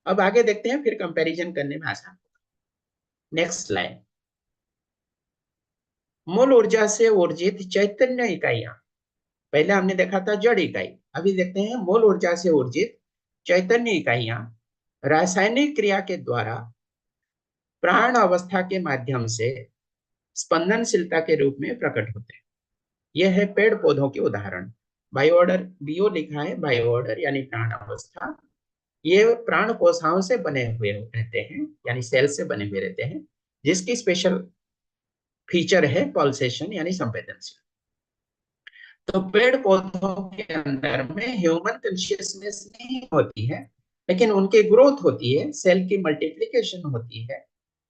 अब आगे देखते हैं, फिर कंपैरिजन करने में आसान। नेक्स्ट लाइन, मूल ऊर्जा से ऊर्जित चैतन्य इकाइयां। पहले हमने देखा था जड़ इकाई, अभी देखते हैं मूल ऊर्जा से ऊर्जित चैतन्य इकाइयां रासायनिक क्रिया के द्वारा प्राण अवस्था के माध्यम से स्पंदनशीलता के रूप में प्रकट होते हैं। यह है पेड़ पौधों के उदाहरण। बायोऑर्डर, बियो लिखा है, बायोऑर्डर यानी प्राण अवस्था। ये प्राण कोशिकाओं से बने हुए रहते हैं, यानी सेल से बने हुए रहते हैं, जिसकी स्पेशल फीचर है पल्सेशन यानी संवेदनशील। तो पेड़ पौधों के अंदर में ह्यूमन कॉन्शियसनेस नहीं होती है, लेकिन उनकी ग्रोथ होती है, सेल की मल्टीप्लिकेशन होती है,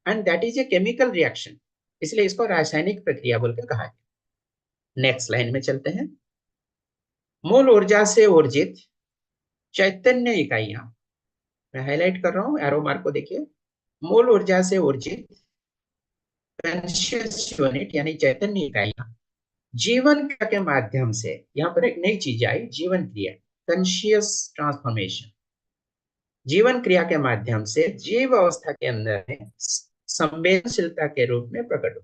and that is a chemical reaction. इसलिए इसको रासायनिक प्रक्रिया बोलकर कहा है। नेक्स्ट लाइन में चलते हैं। मूल ऊर्जा से ऊर्जित चैतन्य इकाइयां, मैं हाईलाइट कर रहा हूं, एरो मार्क को देखिए। मूल ऊर्जा से ऊर्जित कॉन्शियस यूनिट यानी चैतन्य इकाइयां जीवन क्रिया के माध्यम से, यहाँ पर एक नई चीज आई, जीवन क्रिया, कॉन्शियस ट्रांसफॉर्मेशन। जीवन क्रिया के माध्यम से जीव अवस्था के अंदर में संवेदनशीलता के रूप में प्रकट हो।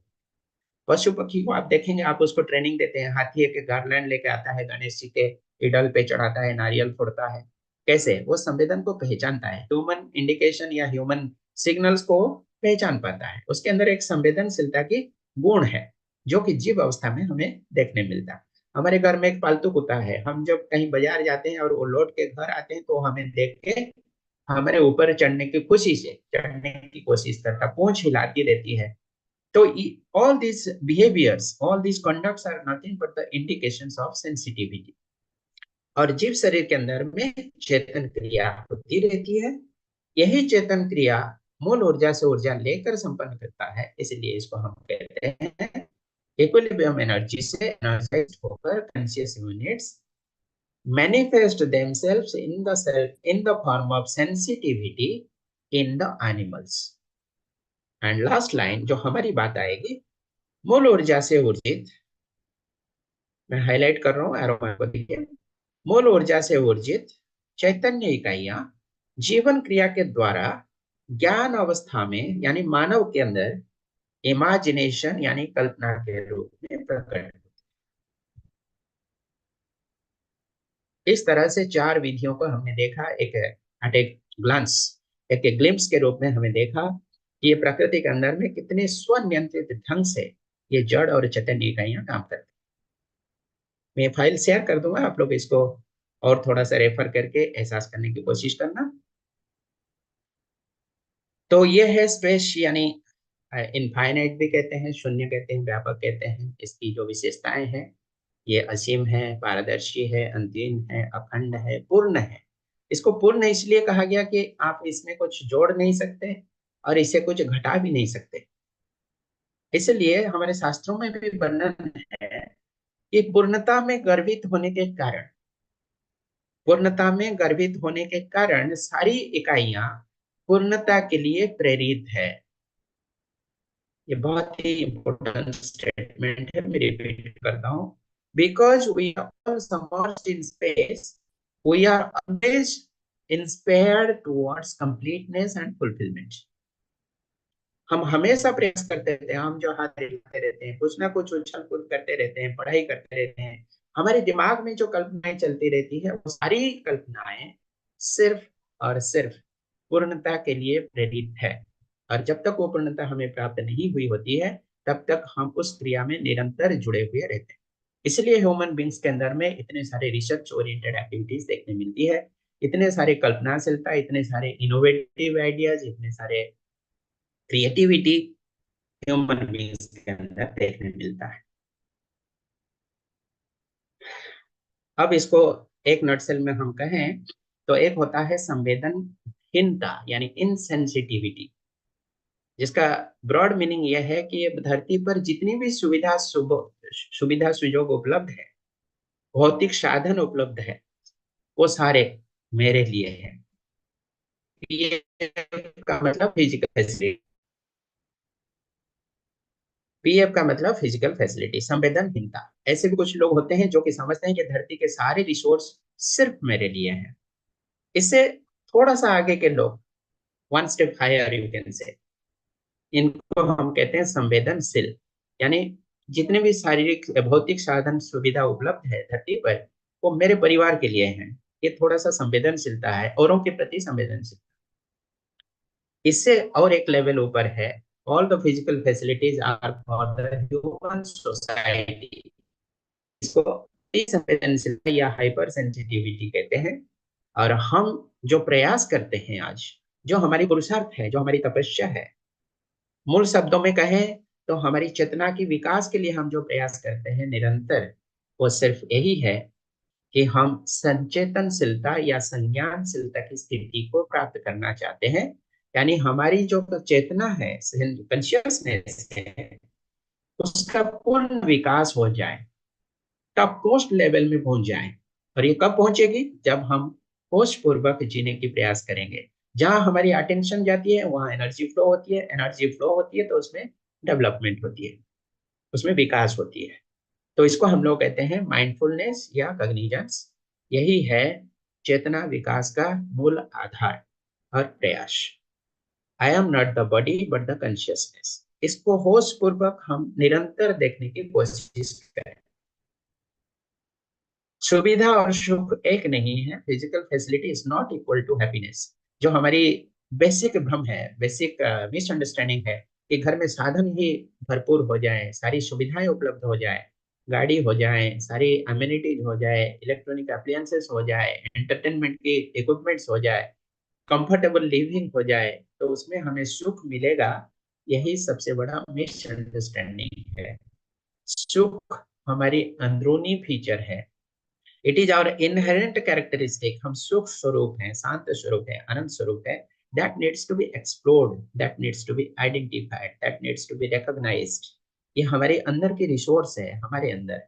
पशु पक्षी को आप देखेंगे, आप उसको ट्रेनिंग देते हैं, हाथी एक गार्लैंड लेके आता है, गणेश जी के इडल पे चढ़ाता है, नारियल फोड़ता है, कैसे वो संवेदन को पहचानता है, ह्यूमन इंडिकेशन या ह्यूमन सिग्नल्स को पहचान पाता है। उसके अंदर एक संवेदनशीलता की गुण है, जो कि जीव अवस्था में हमें देखने मिलता है। हमारे घर में एक पालतू कुत्ता है, हम जब कहीं बाजार जाते हैं और वो लौट के घर आते हैं तो हमें देख के हमारे ऊपर चढ़ने की खुशी से चढ़ने की कोशिश करता, पूंछ हिलाती रहती है। तो all these behaviors, all these conducts are nothing but the indications of sensitivity। और जीव शरीर के अंदर में चेतन क्रिया होती रहती है। यही चेतन क्रिया मूल ऊर्जा से ऊर्जा लेकर संपन्न करता है, इसलिए इसको हम कहते हैं इक्विलिब्रियम एनर्जी से एनर्जाइज्ड होकर conscious units manifest themselves in the cell in the form of sensitivity in the animals। And last line जो हमारी बात आएगी, मूल ऊर्जा से ऊर्जित, मैं हाईलाइट कर रहा हूं, एरो मार्क को देखिए। मूल ऊर्जा से ऊर्जित चैतन्य इकाइयां जीवन क्रिया के द्वारा ज्ञान अवस्था में यानी मानव के अंदर इमेजिनेशन यानी कल्पना के रूप में प्रकट। इस तरह से चार विधियों को हमने देखा, एक एट ए ग्लांस, एक ग्लिम्स के रूप में हमें देखा कि ये प्रकृति के अंदर में कितने स्वनियंत्रित ढंग से ये जड़ और चैतन्य इकाइयां काम करती हैं। मैं फाइल शेयर कर दूंगा, आप लोग इसको और थोड़ा सा रेफर करके एहसास करने की कोशिश करना। तो ये है स्पेस, यानी इनफाइनाइट भी कहते हैं, शून्य कहते हैं, व्यापक कहते हैं। इसकी जो विशेषताएं हैं, ये असीम है, पारदर्शी है, अंतिम है, अखंड है, पूर्ण है। इसको पूर्ण इसलिए कहा गया कि आप इसमें कुछ जोड़ नहीं सकते और इसे कुछ घटा भी नहीं सकते। इसलिए हमारे शास्त्रों में भी वर्णन है कि पूर्णता में गर्वित होने के कारण, पूर्णता में गर्वित होने के कारण सारी इकाइयां पूर्णता के लिए प्रेरित है। ये बहुत ही इंपॉर्टेंट स्टेटमेंट है, मैं रिपीट करता हूं। Because we are all submerged in space, we are always inspired towards completeness and fulfillment। हम हमेशा प्रयास करते रहते हैं, हम जो हाथ हिलाते रहते हैं, कुछ ना कुछ उछल कूद करते रहते हैं, पढ़ाई करते रहते हैं, हमारे दिमाग में जो कल्पनाएं चलती रहती है, वो सारी कल्पनाएं सिर्फ और सिर्फ पूर्णता के लिए प्रेरित है। और जब तक वो पूर्णता हमें प्राप्त नहीं हुई होती है, तब तक हम उस क्रिया में निरंतर जुड़े हुए रहते हैं। इसलिए ह्यूमन बींग्स के अंदर में इतने सारे रिसर्च ओरिएंटेड एक्टिविटीज देखने मिलती है, इतने सारे कल्पनाशीलता, इतने सारे इनोवेटिव आइडियाज, इतने सारे क्रिएटिविटी ह्यूमन बींग्स के अंदर देखने मिलता है। अब इसको एक नटसेल में हम कहें तो एक होता है संवेदनहीनता यानी इनसेंसिटिविटी, जिसका ब्रॉड मीनिंग यह है कि ये धरती पर जितनी भी सुविधा सुयोग उपलब्ध है, भौतिक साधन उपलब्ध है, वो सारे मेरे लिए हैं। ये का मतलब फिजिकल फैसिलिटी, पीएफ का मतलब फिजिकल फैसिलिटी, संवेदनहीनता। ऐसे भी कुछ लोग होते हैं जो कि समझते हैं कि धरती के सारे रिसोर्स सिर्फ मेरे लिए हैं। इससे थोड़ा सा आगे के लोग, one step higher you can say, इनको हम कहते हैं संवेदनशील, यानी जितने भी शारीरिक भौतिक साधन सुविधा उपलब्ध है धरती पर, वो मेरे परिवार के लिए हैं। ये थोड़ा सा संवेदनशीलता है, औरों के प्रति संवेदनशीलता। इससे और एक लेवल ऊपर है, all the physical facilities are for the human society. इसको संवेदनशीलता या हाइपर सेंसिटिविटी कहते हैं। और हम जो प्रयास करते हैं आज, जो हमारी पुरुषार्थ है, जो हमारी तपस्या है, मूल शब्दों में कहें तो हमारी चेतना की विकास के लिए हम जो प्रयास करते हैं निरंतर, वो सिर्फ यही है कि हम संचेतनशीलता या संज्ञानशीलता की स्थिति को प्राप्त करना चाहते हैं। यानी हमारी जो चेतना है, कॉन्शियसनेस है, उसका पूर्ण विकास हो जाए, टॉप मोस्ट लेवल में पहुंच जाए। और ये कब पहुंचेगी? जब हम होश पूर्वक जीने की प्रयास करेंगे। जहां हमारी अटेंशन जाती है वहां एनर्जी फ्लो होती है, एनर्जी फ्लो होती है तो उसमें डेवलपमेंट होती है, उसमें विकास होती है। तो इसको हम लोग कहते हैं माइंडफुलनेस या कॉग्निजेंस। यही है चेतना विकास का मूल आधार और प्रयास। I am not the body but the consciousness. इसको होश पूर्वक हम निरंतर देखने की कोशिश करें। सुविधा और सुख एक नहीं है। Physical facility is not equal to happiness. जो हमारी बेसिक भ्रम है, बेसिक मिसअंडरस्टैंडिंग है कि घर में साधन ही भरपूर हो जाए, सारी सुविधाएं उपलब्ध हो जाए, गाड़ी हो जाए, सारी अम्यूनिटीज हो जाए, इलेक्ट्रॉनिक अप्लायंसेस हो जाए, एंटरटेनमेंट के इक्विपमेंट्स हो जाए, कंफर्टेबल लिविंग हो जाए, तो उसमें हमें सुख मिलेगा। यही सबसे बड़ा मिसअंडरस्टैंडिंग है। सुख हमारी अंदरूनी फीचर है। It is our inherent characteristic. हम सुख स्वरूप हैं, शांत स्वरूप है, आनंद स्वरूप है। That needs to be explored, that needs to be identified, that needs to be recognised. ये हमारे अंदर की रिसोर्स है, हमारे अंदर।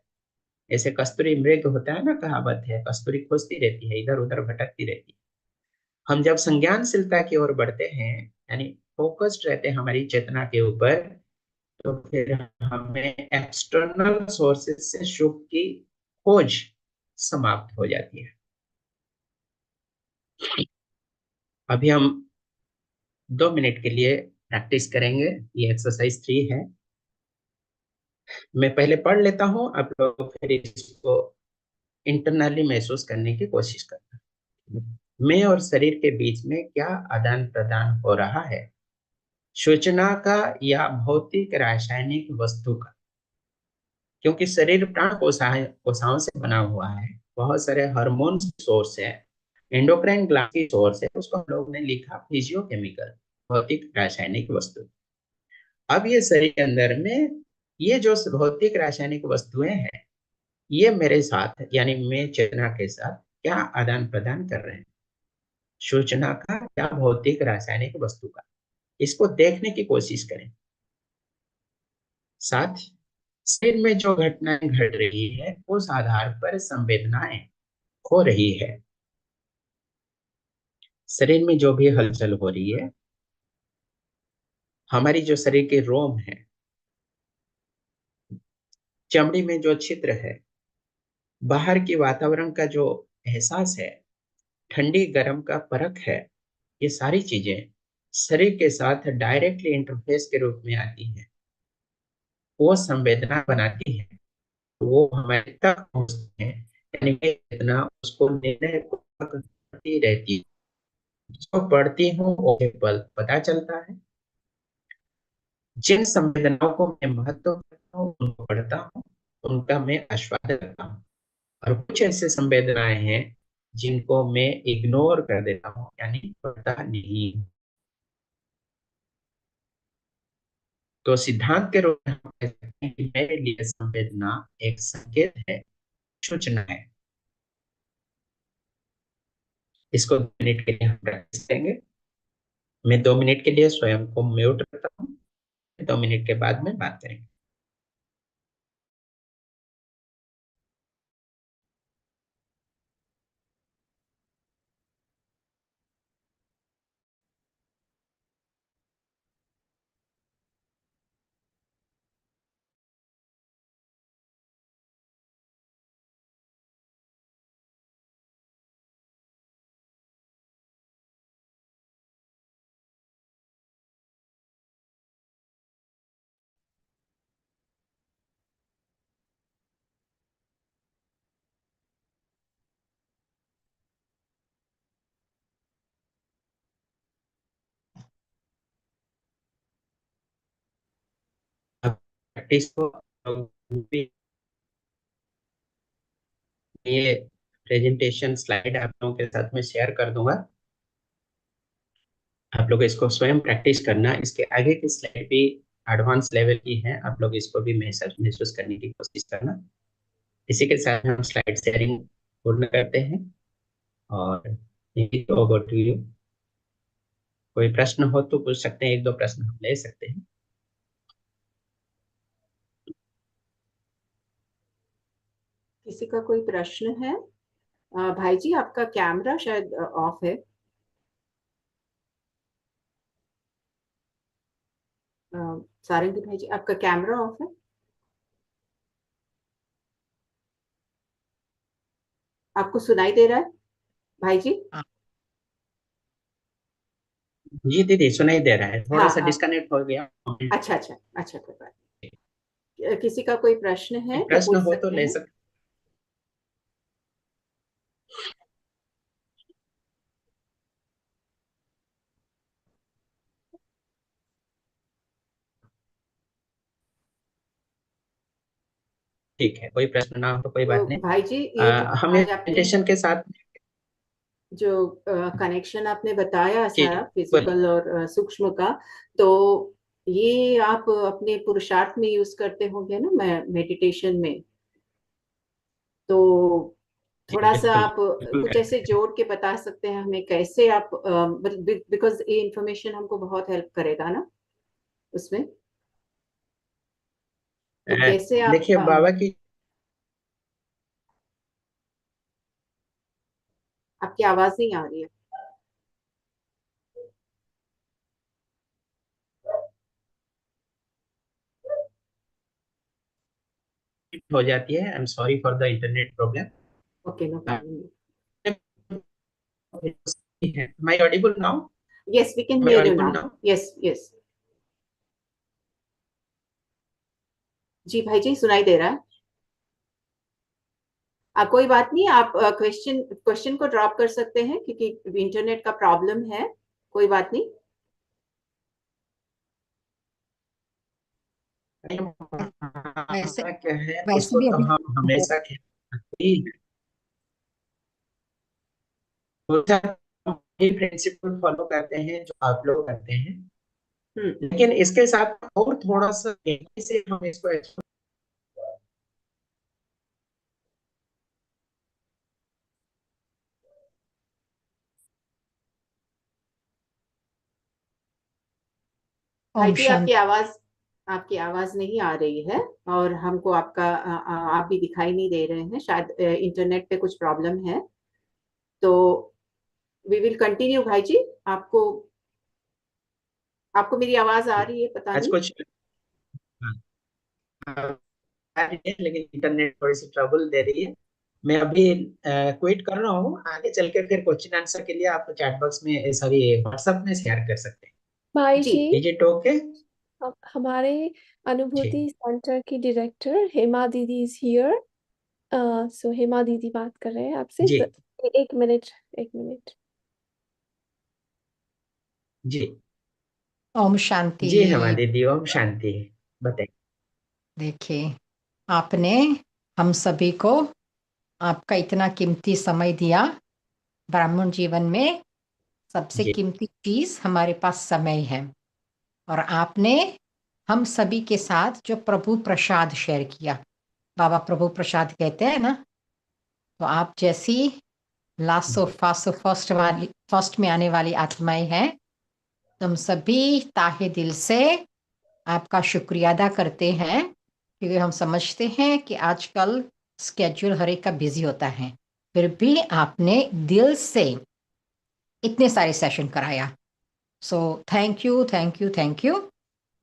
ऐसे कस्तूरी मृग होता है ना, कहावत है, कस्तूरी खोजती रहती है, इधर उधर भटकती रहती है। हम जब संज्ञानशीलता की ओर बढ़ते हैं, यानी फोकस्ड रहते हैं हमारी चेतना के ऊपर, तो फिर हमें एक्सटर्नल सोर्सेज से सुख की खोज समाप्त हो जाती है। अभी हम 2 मिनट के लिए प्रैक्टिस करेंगे। ये एक्सरसाइज 3 है। मैं पहले पढ़ लेता हूँ, आप लोग फिर इसको इंटरनली महसूस करने की कोशिश करना। मैं और शरीर के बीच में क्या आदान प्रदान हो रहा है? सूचना का या भौतिक रासायनिक वस्तु का? क्योंकि शरीर प्राण कोशाओं से बना हुआ है, बहुत सारे हार्मोन सोर्स है, एंडोक्राइन ग्लैंड की सोर्स है, उसको हम लोग ने लिखा फिजियोकेमिकल, भौतिक रासायनिक वस्तु। अब ये शरीर के अंदर में ये जो भौतिक रासायनिक वस्तुएं हैं, ये मेरे साथ यानी मैं चेतना के साथ क्या आदान प्रदान कर रहे हैं? सूचना का या भौतिक रासायनिक वस्तु का? इसको देखने की कोशिश करें। साथ शरीर में जो घटनाएं घट रही है उस आधार पर संवेदनाएं हो रही है। शरीर में जो भी हलचल हो रही है, हमारी जो शरीर के रोम है, चमड़ी में जो छिद्र है, बाहर के वातावरण का जो एहसास है, ठंडी गर्म का परख है, ये सारी चीजें शरीर के साथ डायरेक्टली इंटरफेस के रूप में आती है। वो संवेदना बनाती है, वो हमारे तक पहुंचती है। यानी कि चेतना उसको निर्णय को करती रहती है। जो पढ़ती हूँ वो केवल पता चलता है। जिन संवेदनाओं को मैं महत्व करता हूँ उनको पढ़ता हूँ, उनका मैं आस्वादन करता हूँ। और कुछ ऐसे संवेदनाएं हैं जिनको मैं इग्नोर कर देता हूँ, यानी पढ़ता नहीं। तो सिद्धांत के रूप में हम कह सकते हैं कि मेरे लिए संवेदना एक संकेत है, सूचना है। इसको 2 मिनट के लिए हम प्रैक्टिस करेंगे। मैं 2 मिनट के लिए स्वयं को म्यूट करता हूँ। 2 मिनट के बाद में बात करेंगे। प्रैक्टिस को ये प्रेजेंटेशन स्लाइड आप लोगों के साथ में शेयर कर दूंगा। आप लोग इसको स्वयं प्रैक्टिस करना। इसके आगे की स्लाइड भी एडवांस लेवल की है, आप लोग इसको भी महसूस करने की कोशिश करना। इसी के साथ हम स्लाइड शेयरिंग पूर्ण करते हैं और ओवर टू यू। कोई प्रश्न हो तो पूछ सकते हैं, एक दो प्रश्न हम ले सकते हैं। किसी का कोई प्रश्न है? भाई जी, आपका कैमरा शायद ऑफ है। सारंगी भाई जी, आपका कैमरा ऑफ है। आपको सुनाई दे रहा है भाई जी? जी दीदी सुनाई दे रहा है, थोड़ा हाँ सा हाँ। डिस्कनेक्ट हो गया। अच्छा अच्छा अच्छा, कोई बात नहीं। किसी का कोई प्रश्न है तो प्रश्न पूछ हो तो सकते ले हैं। सकते। ठीक है, कोई प्रश्न ना हो तो कोई तो बात नहीं। भाई जी, ये जो हमें आज आपने प्रेजेंटेशन के साथ जो कनेक्शन आपने बताया जी सारा बोलिए। फिजिकल और सूक्ष्म का, तो ये आप अपने पुरुषार्थ में यूज करते होंगे ना, मेडिटेशन में? तो जी थोड़ा सा बिल्कुल आप बिल्कुल कुछ ऐसे जोड़ के बता सकते हैं हमें, कैसे आप, बिकॉज ये इंफॉर्मेशन हमको बहुत हेल्प करेगा ना उसमें। तो कैसे आप देखिए बाबा की आपकी आवाज नहीं आ रही है। हो जाती है। I am sorry for the internet problem. Okay, no problem. My audible now? Yes, we can my hear you audible now. Now? Yes yes. जी भाई जी, सुनाई दे रहा है। कोई बात नहीं, आप क्वेश्चन क्वेश्चन को ड्रॉप कर सकते हैं क्योंकि इंटरनेट का प्रॉब्लम है। कोई बात नहीं। वैसे क्या है वैसे उसको भी तो अभी हम हमेशा प्रिंसिपल फॉलो करते हैं जो आप लोग करते हैं, हम्म। लेकिन इसके साथ और थोड़ा सा गहराई से हम इसको भाई ओम जी, शांति। आपकी आवाज नहीं आ रही है। और हमको आपका आप भी दिखाई नहीं दे रहे हैं, शायद इंटरनेट पे कुछ प्रॉब्लम है। तो वी विल कंटिन्यू भाई जी। आपको आपको मेरी आवाज आ रही है, पता आज नहीं। कुछ लेकिन इंटरनेट थोड़ी सी ट्रबल दे रही है। मैं अभी क्विट कर रहा हूँ, आगे चल के फिर क्वेश्चन आंसर के लिए आप चैट बॉक्स में सॉरी व्हाट्सएप में शेयर कर सकते हैं। भाई जी। जी, इज इट ओके? हमारे जी अनुभूति सेंटर की डायरेक्टर हेमा दीदी इज हियर। सो हेमा दीदी बात कर रहे हैं आपसे। जी एक मिनट, एक मिनट। जी ओम शांति। जी हेमा दीदी, ओम शांति। बताइए। देखिए, आपने हम सभी को आपका इतना कीमती समय दिया। ब्राह्मण जीवन में सबसे जी कीमती चीज हमारे पास समय है। और आपने हम सभी के साथ जो प्रभु प्रसाद शेयर किया, बाबा प्रभु प्रसाद कहते हैं ना, तो आप जैसी लास्ट जी फास्ट फर्स्ट में आने वाली आत्माएं हैं। तुम सभी ताहे दिल से आपका शुक्रिया अदा करते हैं, क्योंकि हम समझते हैं कि आजकल स्केड्यूल हर एक का बिजी होता है, फिर भी आपने दिल से इतने सारे सेशन कराया। So thank you thank you thank you.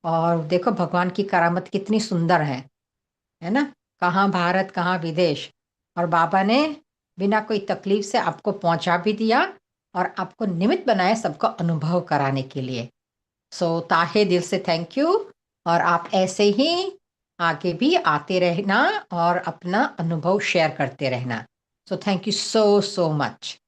और देखो भगवान की करामत कितनी सुंदर है ना। कहाँ भारत कहाँ विदेश, और बाबा ने बिना कोई तकलीफ से आपको पहुंचा भी दिया और आपको निमित्त बनाया सबको अनुभव कराने के लिए। सो ताहे दिल से थैंक यू। और आप ऐसे ही आगे भी आते रहना और अपना अनुभव शेयर करते रहना। So thank you so so much.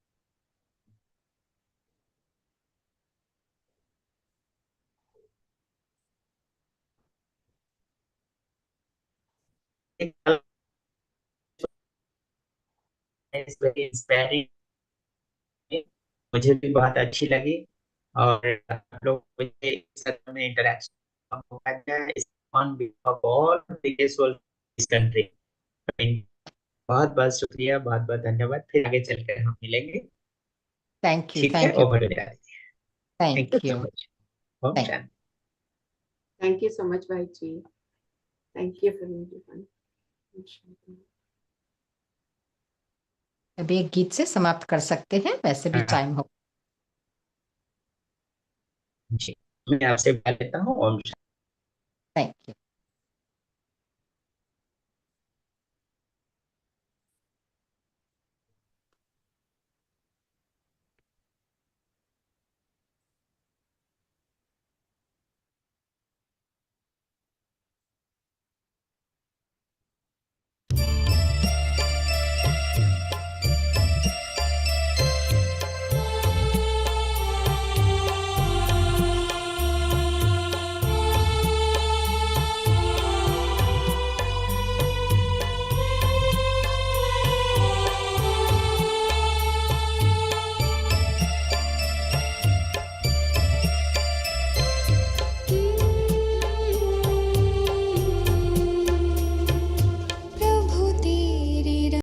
Inspiring, मुझे भी बहुत अच्छी लगी। और आप लोग मुझे इस सत्र में इंटरेक्शन का मौका दिया है, on behalf of all this country. बहुत बहुत शुक्रिया, बहुत बहुत धन्यवाद। फिर आगे चलकर हम मिलेंगे। थैंक यू, ठीक है, thank you, over to thank thank you you, so much. ओम थैंक शांति। Thank you so much, Bhaiji. Thank you for everyone. अभी एक गीत से समाप्त कर सकते हैं, वैसे भी हाँ। टाइम हो। जी, मैं आपसे विदा लेता हूँ। ओम शांति।